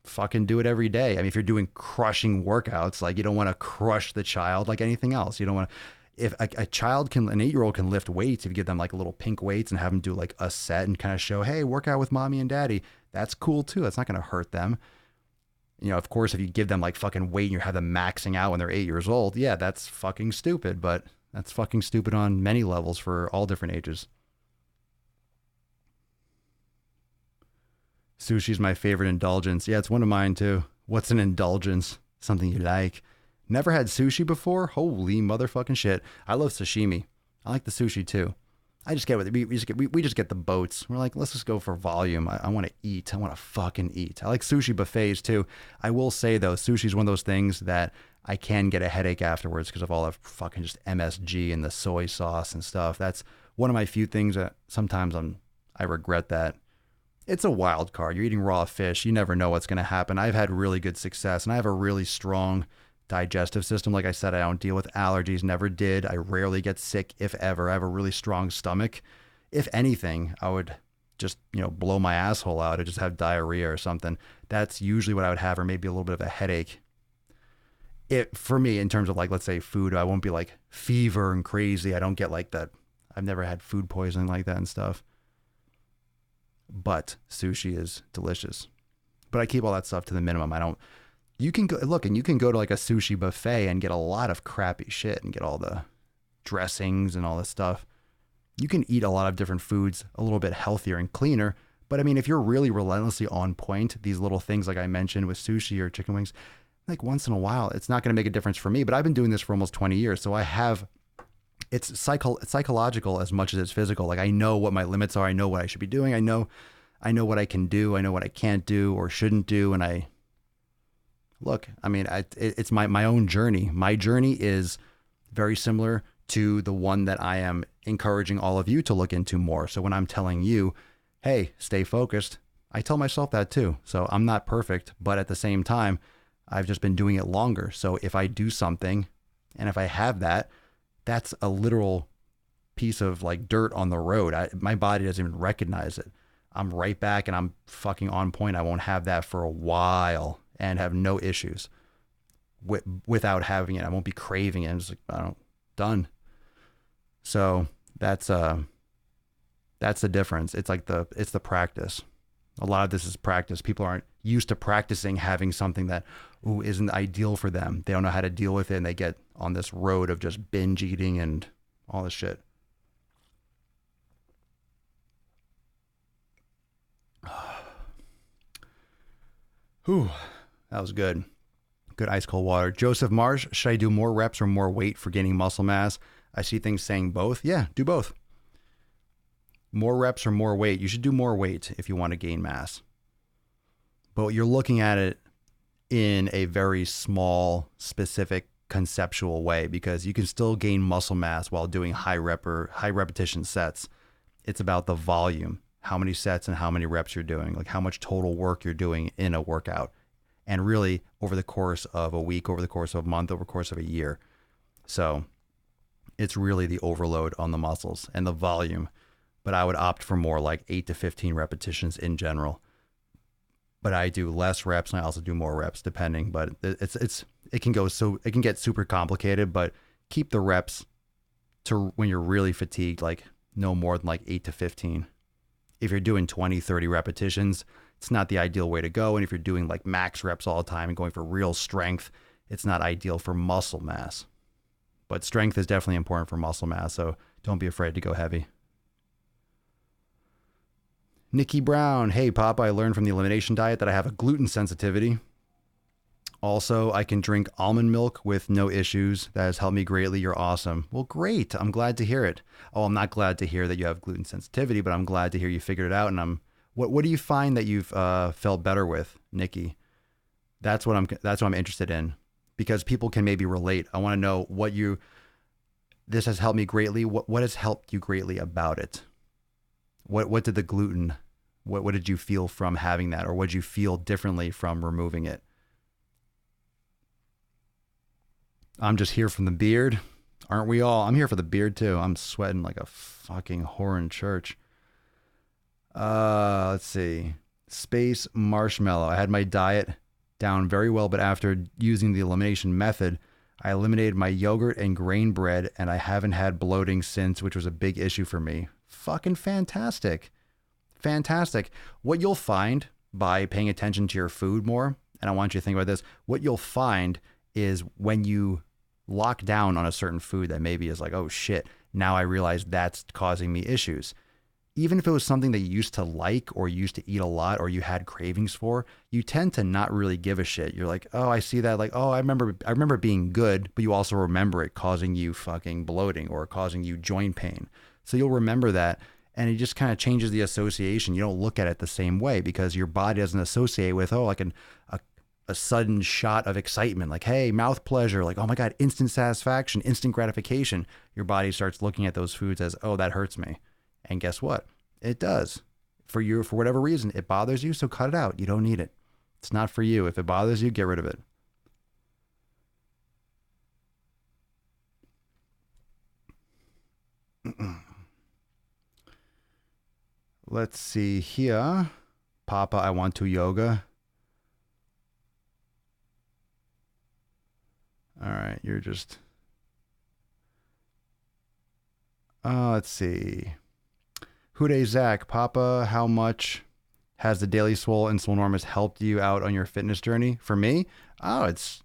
fucking do it every day. I mean, if you're doing crushing workouts, like you don't want to crush the child like anything else. You don't want to, if a child can, an 8-year-old can lift weights, if you give them like little pink weights and have them do like a set and kind of show, hey, work out with mommy and daddy, that's cool too. That's not going to hurt them. You know, of course, if you give them like fucking weight and you have them maxing out when they're 8 years old, yeah, that's fucking stupid. But that's fucking stupid on many levels for all different ages. Sushi's my favorite indulgence. Yeah, it's one of mine too. What's an indulgence? Something you like. Never had sushi before? Holy motherfucking shit. I love sashimi. I like the sushi too. I just get with it. We just get the boats. We're like, let's just go for volume. I want to eat. I want to fucking eat. I like sushi buffets too. I will say though, sushi is one of those things that I can get a headache afterwards because of all that fucking just MSG and the soy sauce and stuff. That's one of my few things that sometimes I regret that. It's a wild card. You're eating raw fish. You never know what's going to happen. I've had really good success and I have a really strong digestive system. Like I said, I don't deal with allergies, never did. I rarely get sick, if ever. I have a really strong stomach. If anything, I would just, blow my asshole out or just have diarrhea or something. That's usually what I would have, or maybe a little bit of a headache. For me, in terms of like, let's say food, I won't be like fever and crazy. I don't get like that. I've never had food poisoning like that and stuff. But sushi is delicious. But I keep all that stuff to the minimum. You can go to like a sushi buffet and get a lot of crappy shit and get all the dressings and all this stuff. You can eat a lot of different foods a little bit healthier and cleaner. But I mean, if you're really relentlessly on point, these little things like I mentioned with sushi or chicken wings, like once in a while, it's not going to make a difference for me. But I've been doing this for almost 20 years. So it's psychological as much as it's physical. Like I know what my limits are. I know what I should be doing. I know what I can do. I know what I can't do or shouldn't do. And it's my own journey. My journey is very similar to the one that I am encouraging all of you to look into more. So when I'm telling you, hey, stay focused, I tell myself that too. So I'm not perfect, but at the same time, I've just been doing it longer. So if I do something and if I have that, that's a literal piece of like dirt on the road. My body doesn't even recognize it. I'm right back and I'm fucking on point. I won't have that for a while and have no issues without having it. I won't be craving it. I'm just like, done. So that's the difference. It's like it's the practice. A lot of this is practice. People aren't used to practicing having something that isn't ideal for them. They don't know how to deal with it and they get on this road of just binge eating and all this shit. Whew, that was good. Good ice cold water. Joseph Marsh, should I do more reps or more weight for gaining muscle mass? I see things saying both. Yeah, do both. More reps or more weight? You should do more weight if you want to gain mass. But you're looking at it in a very small, specific, conceptual way because you can still gain muscle mass while doing high repetition sets. It's about the volume, how many sets and how many reps you're doing, like how much total work you're doing in a workout. And really over the course of a week, over the course of a month, over the course of a year. So it's really the overload on the muscles and the volume. But I would opt for more like 8 to 15 repetitions in general. But I do less reps and I also do more reps depending. But it can get super complicated, but keep the reps to when you're really fatigued, like no more than like 8 to 15. If you're doing 20, 30 repetitions, it's not the ideal way to go. And if you're doing like max reps all the time and going for real strength, it's not ideal for muscle mass. But strength is definitely important for muscle mass, so don't be afraid to go heavy. Nikki Brown, hey Papa, I learned from the elimination diet that I have a gluten sensitivity. Also, I can drink almond milk with no issues. That has helped me greatly. You're awesome. Well, great. I'm glad to hear it. Oh, I'm not glad to hear that you have gluten sensitivity, but I'm glad to hear you figured it out. And what do you find that you've felt better with, Nikki? That's what I'm interested in, because people can maybe relate. I want to know this has helped me greatly. What has helped you greatly about it? What did the gluten, what did you feel from having that? Or what did you feel differently from removing it? I'm just here from the beard. Aren't we all? I'm here for the beard too. I'm sweating like a fucking whore in church. Let's see. Space Marshmallow. I had my diet down very well, but after using the elimination method, I eliminated my yogurt and grain bread, and I haven't had bloating since, which was a big issue for me. Fucking fantastic. Fantastic. What you'll find by paying attention to your food more, and I want you to think about this, what you'll find is when you lock down on a certain food that maybe is like, oh shit, now I realize that's causing me issues. Even if it was something that you used to like or you used to eat a lot or you had cravings for, you tend to not really give a shit. You're like, oh, I see that. Like, oh, I remember it being good, but you also remember it causing you fucking bloating or causing you joint pain. So you'll remember that. And it just kind of changes the association. You don't look at it the same way because your body doesn't associate with, oh, like a sudden shot of excitement, like, hey, mouth pleasure, like, oh my God, instant satisfaction, instant gratification. Your body starts looking at those foods as, oh, that hurts me. And guess what? It does. For you, for whatever reason, it bothers you, so cut it out. You don't need it. It's not for you. If it bothers you, get rid of it. Let's see here. Papa, I want to yoga. All right, you're just... let's see. Hude Zach, Papa, how much has the Daily Swole and Swolenormous helped you out on your fitness journey? For me, it's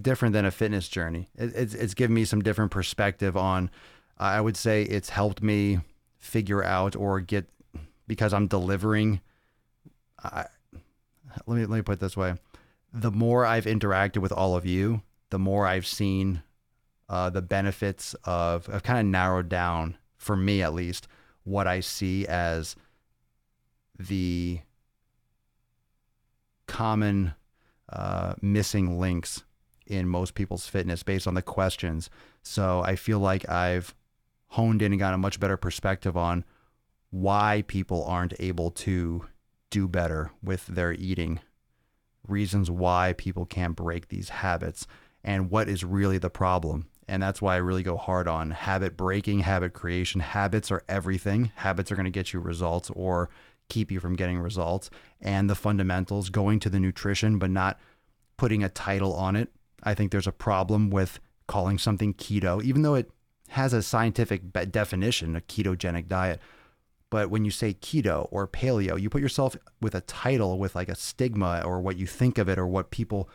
different than a fitness journey. It's given me some different perspective on. I would say it's helped me figure out or get, because I'm delivering. Let me put it this way: the more I've interacted with all of you, the more I've seen. The benefits of kind of narrowed down, for me at least, what I see as the common missing links in most people's fitness based on the questions. So I feel like I've honed in and got a much better perspective on why people aren't able to do better with their eating, reasons why people can't break these habits, and what is really the problem. And that's why I really go hard on habit breaking, habit creation. Habits are everything. Habits are going to get you results or keep you from getting results. And the fundamentals, going to the nutrition, but not putting a title on it. I think there's a problem with calling something keto, even though it has a scientific definition, a ketogenic diet. But when you say keto or paleo, you put yourself with a title, with like a stigma or what you think of it or what people...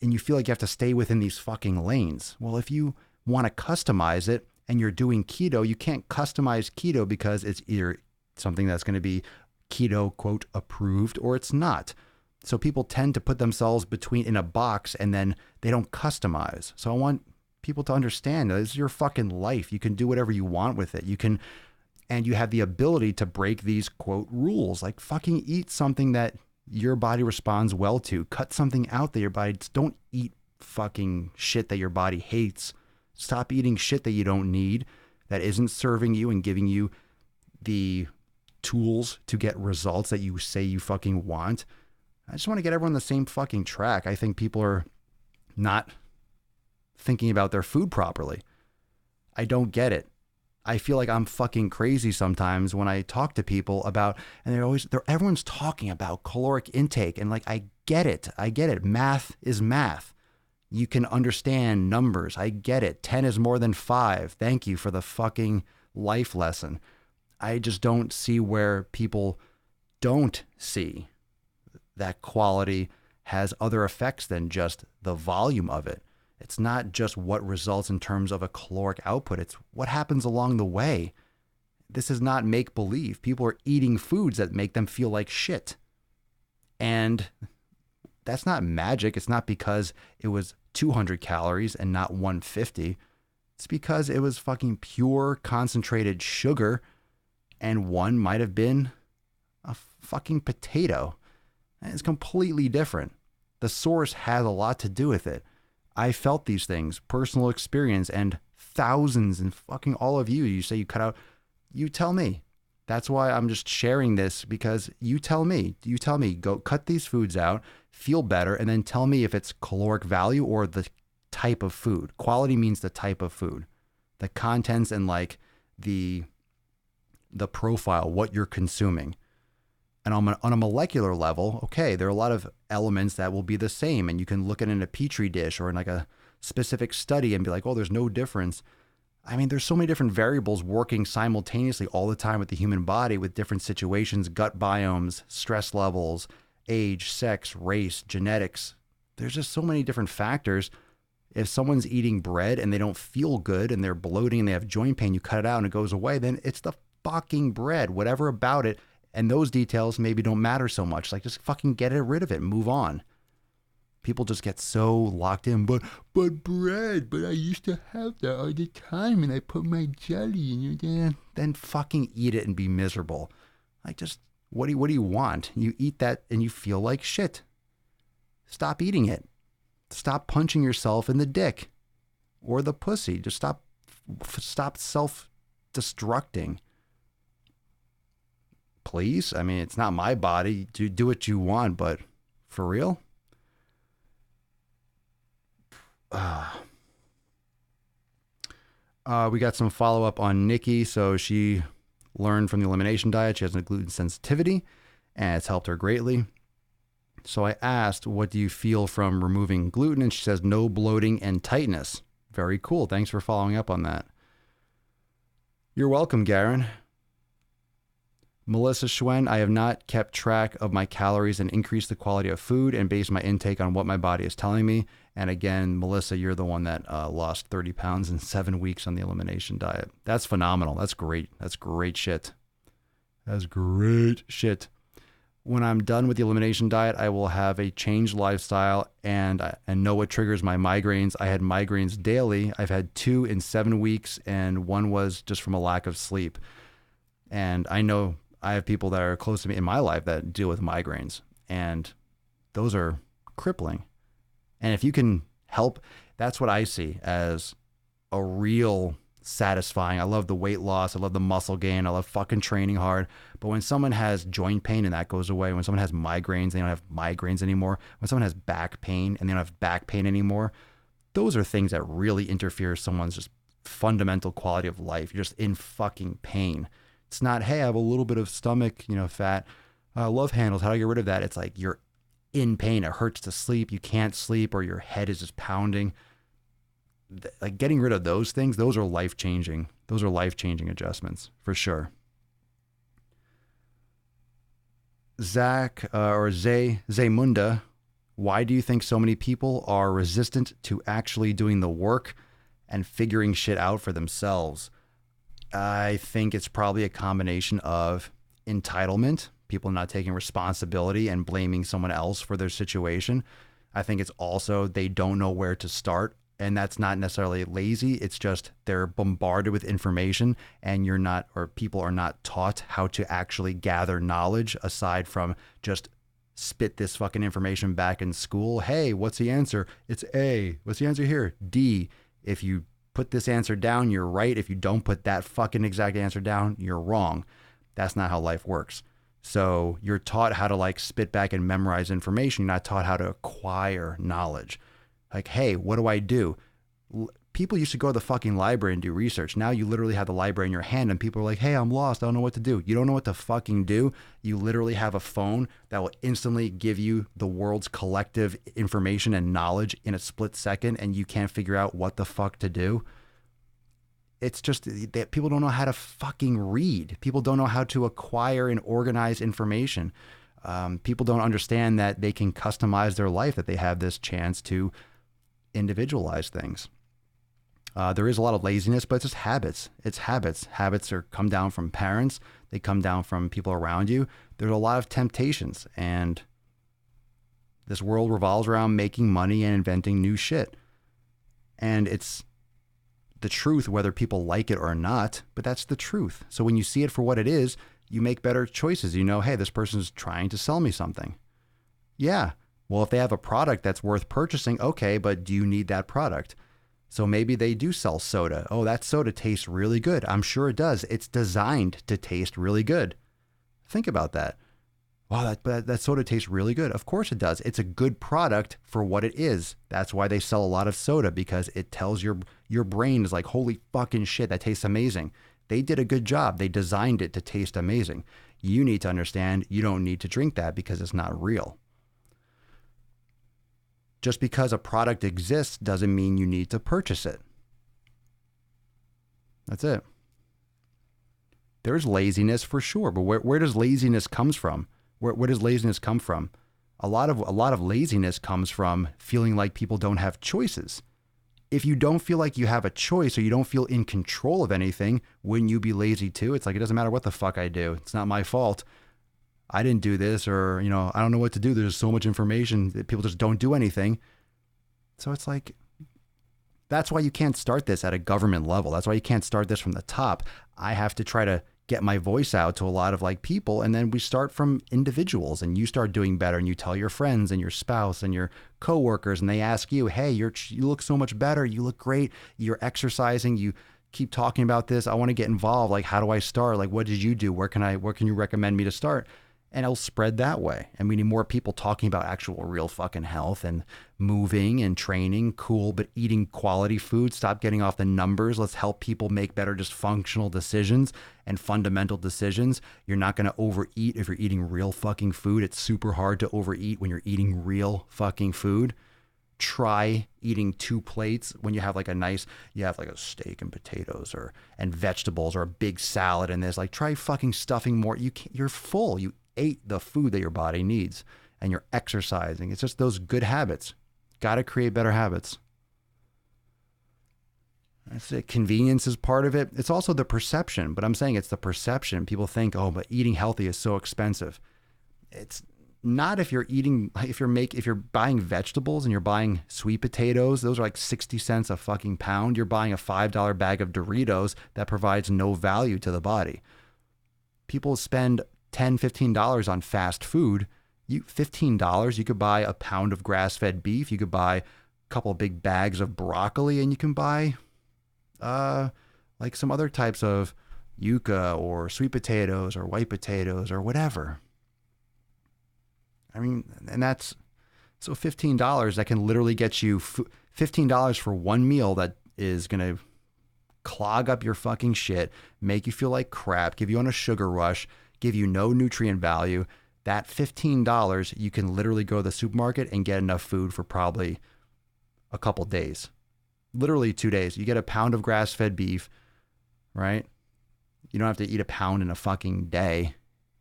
and you feel like you have to stay within these fucking lanes. Well, if you want to customize it and you're doing keto, you can't customize keto because it's either something that's going to be keto, quote, approved, or it's not. So people tend to put themselves in a box and then they don't customize. So I want people to understand that this is your fucking life. You can do whatever you want with it. And you have the ability to break these, quote, rules, like fucking eat something that your body responds well to. Cut something out that your body... Don't eat fucking shit that your body hates. Stop eating shit that you don't need, that isn't serving you and giving you the tools to get results that you say you fucking want. I just want to get everyone on the same fucking track. I think people are not thinking about their food properly. I don't get it. I feel like I'm fucking crazy sometimes when I talk to people about, and everyone's talking about caloric intake, and like, I get it. Math is math. You can understand numbers. I get it. 10 is more than 5. Thank you for the fucking life lesson. I just don't see where people don't see that quality has other effects than just the volume of it. It's not just what results in terms of a caloric output. It's what happens along the way. This is not make-believe. People are eating foods that make them feel like shit. And that's not magic. It's not because it was 200 calories and not 150. It's because it was fucking pure concentrated sugar, and one might have been a fucking potato. And it's completely different. The source has a lot to do with it. I felt these things, personal experience, and thousands and fucking all of you. You say you cut out, you tell me. That's why I'm just sharing this, because you tell me, go cut these foods out, feel better, and then tell me if it's caloric value or the type of food. Quality means the type of food, the contents, and like the the profile, what you're consuming. And on a molecular level, okay, there are a lot of elements that will be the same, and you can look at it in a petri dish or in like a specific study and be like, oh, there's no difference. I mean, there's so many different variables working simultaneously all the time with the human body with different situations, gut biomes, stress levels, age, sex, race, genetics. There's just so many different factors. If someone's eating bread and they don't feel good and they're bloating and they have joint pain, you cut it out and it goes away, then it's the fucking bread, whatever about it. And those details maybe don't matter so much. Like, just fucking get rid of it and move on. People just get so locked in, but bread, but I used to have that all the time and I put my jelly in it. Then fucking eat it and be miserable. Like, just, what do you want? You eat that and you feel like shit. Stop eating it. Stop punching yourself in the dick or the pussy. Just stop self-destructing. Please? I mean, it's not my body. Do what you want, but for real? We got some follow-up on Nikki. So she learned from the elimination diet. She has a gluten sensitivity, and it's helped her greatly. So I asked, what do you feel from removing gluten? And she says, no bloating and tightness. Very cool. Thanks for following up on that. You're welcome, Garen. Melissa Schwen, I have not kept track of my calories and increased the quality of food and based my intake on what my body is telling me. And again, Melissa, you're the one that lost 30 pounds in 7 weeks on the elimination diet. That's phenomenal. That's great. That's great shit. That's great shit. When I'm done with the elimination diet, I will have a changed lifestyle and know what triggers my migraines. I had migraines daily. I've had 2 in 7 weeks, and one was just from a lack of sleep. And I know I have people that are close to me in my life that deal with migraines, and those are crippling. And if you can help, that's what I see as a real satisfying. I love the weight loss. I love the muscle gain. I love fucking training hard. But when someone has joint pain and that goes away, when someone has migraines, they don't have migraines anymore. When someone has back pain and they don't have back pain anymore, those are things that really interfere with someone's just fundamental quality of life. You're just in fucking pain. It's not, hey, I have a little bit of stomach, fat. Love handles. How do I get rid of that? It's like you're in pain. It hurts to sleep. You can't sleep, or your head is just pounding. Like, getting rid of those things, those are life-changing. Those are life-changing adjustments for sure. Zach or Zaymunda, why do you think so many people are resistant to actually doing the work and figuring shit out for themselves? I think it's probably a combination of entitlement, people not taking responsibility and blaming someone else for their situation. I think it's also they don't know where to start, and that's not necessarily lazy. It's just they're bombarded with information, and people are not taught how to actually gather knowledge aside from just spit this fucking information back in school. Hey, what's the answer? It's A. What's the answer here? D. If you put this answer down, you're right. If you don't put that fucking exact answer down, you're wrong. That's not how life works. So you're taught how to spit back and memorize information. You're not taught how to acquire knowledge. Like, hey, what do I do? People used to go to the fucking library and do research. Now you literally have the library in your hand and people are like, hey, I'm lost. I don't know what to do. You don't know what to fucking do. You literally have a phone that will instantly give you the world's collective information and knowledge in a split second, and you can't figure out what the fuck to do. It's just that people don't know how to fucking read. People don't know how to acquire and organize information. People don't understand that they can customize their life, that they have this chance to individualize things. There is a lot of laziness, but it's just habits. It's habits. Habits come down from parents. They come down from people around you. There's a lot of temptations, and this world revolves around making money and inventing new shit. And it's the truth, whether people like it or not, but that's the truth. So when you see it for what it is, you make better choices. You know, hey, this person's trying to sell me something. Yeah. Well, if they have a product that's worth purchasing, okay, but do you need that product? So maybe they do sell soda. Oh, that soda tastes really good. I'm sure it does. It's designed to taste really good. Think about that. Wow, that soda tastes really good. Of course it does. It's a good product for what it is. That's why they sell a lot of soda, because it tells your brain is like, holy fucking shit, that tastes amazing. They did a good job. They designed it to taste amazing. You need to understand you don't need to drink that because it's not real. Just because a product exists doesn't mean you need to purchase it. That's it. There's laziness for sure, but where does laziness comes from? Where does laziness come from? A lot of laziness comes from feeling like people don't have choices. If you don't feel like you have a choice or you don't feel in control of anything, wouldn't you be lazy too? It's like, it doesn't matter what the fuck I do. It's not my fault. I didn't do this, or, you know, I don't know what to do. There's so much information that people just don't do anything. So it's like, that's why you can't start this at a government level. That's why you can't start this from the top. I have to try to get my voice out to a lot of like people. And then we start from individuals, and you start doing better, and you tell your friends and your spouse and your coworkers, and they ask you, hey, you look so much better. You look great. You're exercising. You keep talking about this. I want to get involved. Like, how do I start? Like, what did you do? Where can you recommend me to start? And it'll spread that way. And we need more people talking about actual real fucking health and moving and training. Cool, but eating quality food. Stop getting off the numbers. Let's help people make better, just functional decisions and fundamental decisions. You're not going to overeat if you're eating real fucking food. It's super hard to overeat when you're eating real fucking food. Try eating 2 plates when you have like you have like a steak and potatoes and vegetables or a big salad and this. Like, try fucking stuffing more. You're full. You ate the food that your body needs, and you're exercising. It's just those good habits. Got to create better habits. That's it. Convenience is part of it. It's also the perception, but I'm saying it's the perception. People think, oh, but eating healthy is so expensive. It's not. If you're buying vegetables and you're buying sweet potatoes, those are like 60 cents a fucking pound. You're buying a $5 bag of Doritos that provides no value to the body. People spend $10, $15 on fast food. $15, you could buy a pound of grass-fed beef. You could buy a couple of big bags of broccoli, and you can buy like some other types of yuca or sweet potatoes or white potatoes or whatever. I mean, and that's so $15 that can literally get you $15 for one meal that is going to clog up your fucking shit, make you feel like crap, give you on a sugar rush, give you no nutrient value. That $15, you can literally go to the supermarket and get enough food for probably a couple days. Literally 2 days. You get a pound of grass-fed beef, right? You don't have to eat a pound in a fucking day.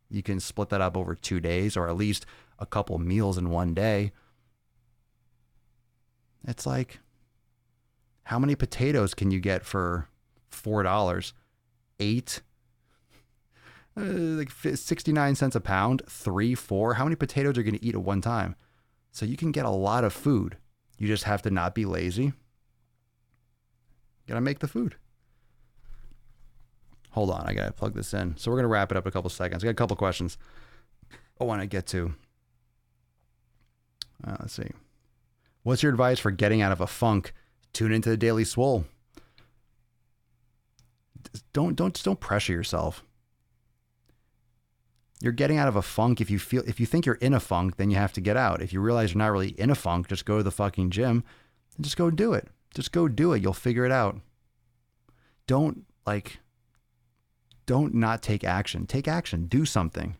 You can split that up over 2 days, or at least a couple meals in one day. It's like, how many potatoes can you get for $4? 8? Like 69 cents a pound, 3, 4. How many potatoes are you going to eat at one time? So you can get a lot of food. You just have to not be lazy. You got to make the food. Hold on, I got to plug this in. So we're going to wrap it up in a couple seconds. I got a couple questions I want to get to. Let's see. What's your advice for getting out of a funk? Tune into the Daily Swole. Don't pressure yourself. You're getting out of a funk. If you think you're in a funk, then you have to get out. If you realize you're not really in a funk, just go to the fucking gym and just go do it. Just go do it. You'll figure it out. Don't not take action. Take action. Do something.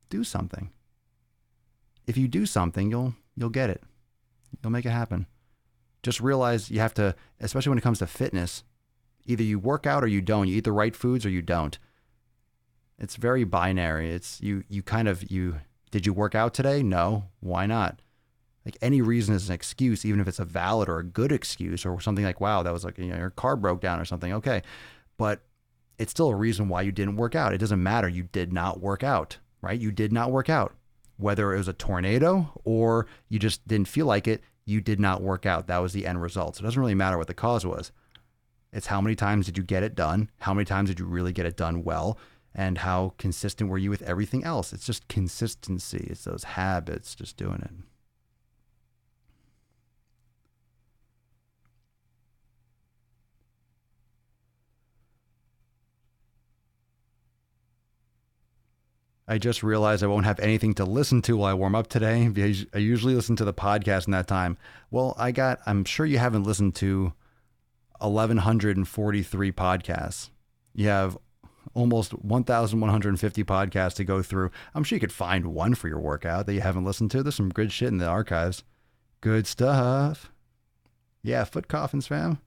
Do something. If you do something, you'll get it. You'll make it happen. Just realize you have to, especially when it comes to fitness, either you work out or you don't. You eat the right foods or you don't. It's very binary. It's you did you work out today? No. Why not? Like, any reason is an excuse, even if it's a valid or a good excuse, or something like, wow, that was like, your car broke down or something. Okay. But it's still a reason why you didn't work out. It doesn't matter. You did not work out, right? You did not work out. Whether it was a tornado or you just didn't feel like it, you did not work out. That was the end result. So it doesn't really matter what the cause was. It's how many times did you get it done? How many times did you really get it done well? And how consistent were you with everything else? It's just consistency. It's those habits, just doing it. I just realized I won't have anything to listen to while I warm up today. I usually listen to the podcast in that time. Well, I'm sure you haven't listened to 1,143 podcasts. You have almost 1,150 podcasts to go through. I'm sure you could find one for your workout that you haven't listened to. There's some good shit in the archives. Good stuff. Yeah, foot coffins, fam.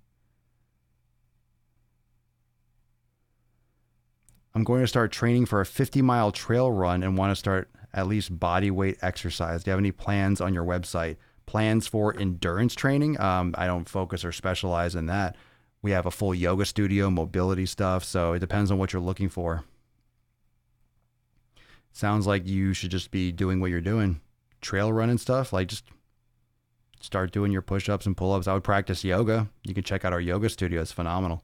I'm going to start training for a 50-mile trail run and want to start at least body weight exercise. Do you have any plans on your website? Plans for endurance training? I don't focus or specialize in that. We have a full yoga studio, mobility stuff, so it depends on what you're looking for. Sounds like you should just be doing what you're doing. Trail run and stuff, like just start doing your push-ups and pull-ups. I would practice yoga. You can check out our yoga studio. It's phenomenal.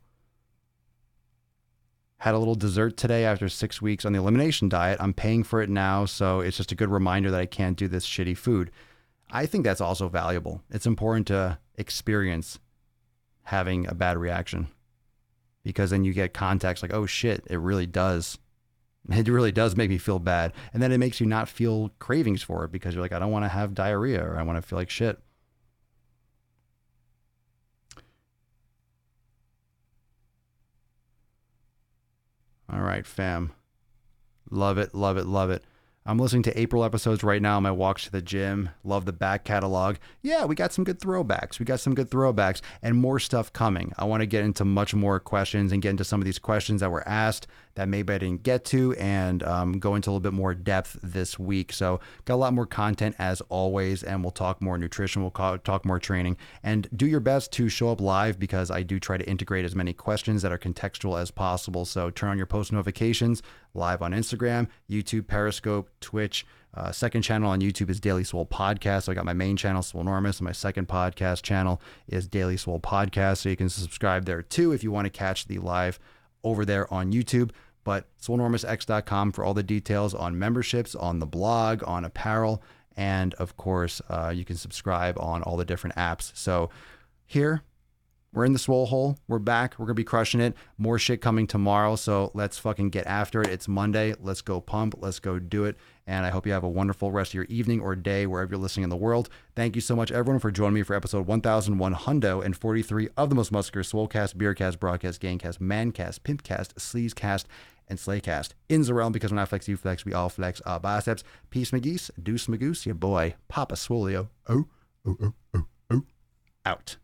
Had a little dessert today after 6 weeks on the elimination diet. I'm paying for it now, so it's just a good reminder that I can't do this shitty food. I think that's also valuable. It's important to experience having a bad reaction, because then you get context like, oh shit, it really does make me feel bad. And then it makes you not feel cravings for it, because you're like, I don't want to have diarrhea, or I want to feel like shit. All right, fam. Love it, love it, love it. I'm listening to April episodes right now on my walks to the gym. Love the back catalog. Yeah, we got some good throwbacks. And more stuff coming. I want to get into much more questions and get into some of these questions that were asked that maybe I didn't get to, and go into a little bit more depth this week. So got a lot more content as always, and we'll talk more nutrition. We'll talk more training, and do your best to show up live, because I do try to integrate as many questions that are contextual as possible. So turn on your post notifications. Live on Instagram, YouTube, Periscope, Twitch. Second channel on YouTube is Daily Swole Podcast. So I got my main channel, Swolenormous, and my second podcast channel is Daily Swole Podcast. So you can subscribe there too if you want to catch the live over there on YouTube. But swolenormousx.com for all the details on memberships, on the blog, on apparel, and of course, you can subscribe on all the different apps. So here, we're in the swole hole. We're back. We're going to be crushing it. More shit coming tomorrow. So let's fucking get after it. It's Monday. Let's go pump. Let's go do it. And I hope you have a wonderful rest of your evening or day, wherever you're listening in the world. Thank you so much, everyone, for joining me for episode 1143 of the Most Muscular Swolecast, Beercast, Broadcast, Gamecast, Mancast, Pimpcast, Sleazecast, and Slaycast. In the realm, because when I flex, you flex, we all flex our biceps. Peace, McGeese. Deuce, Magoose. Your boy, Papa Swolio. Out.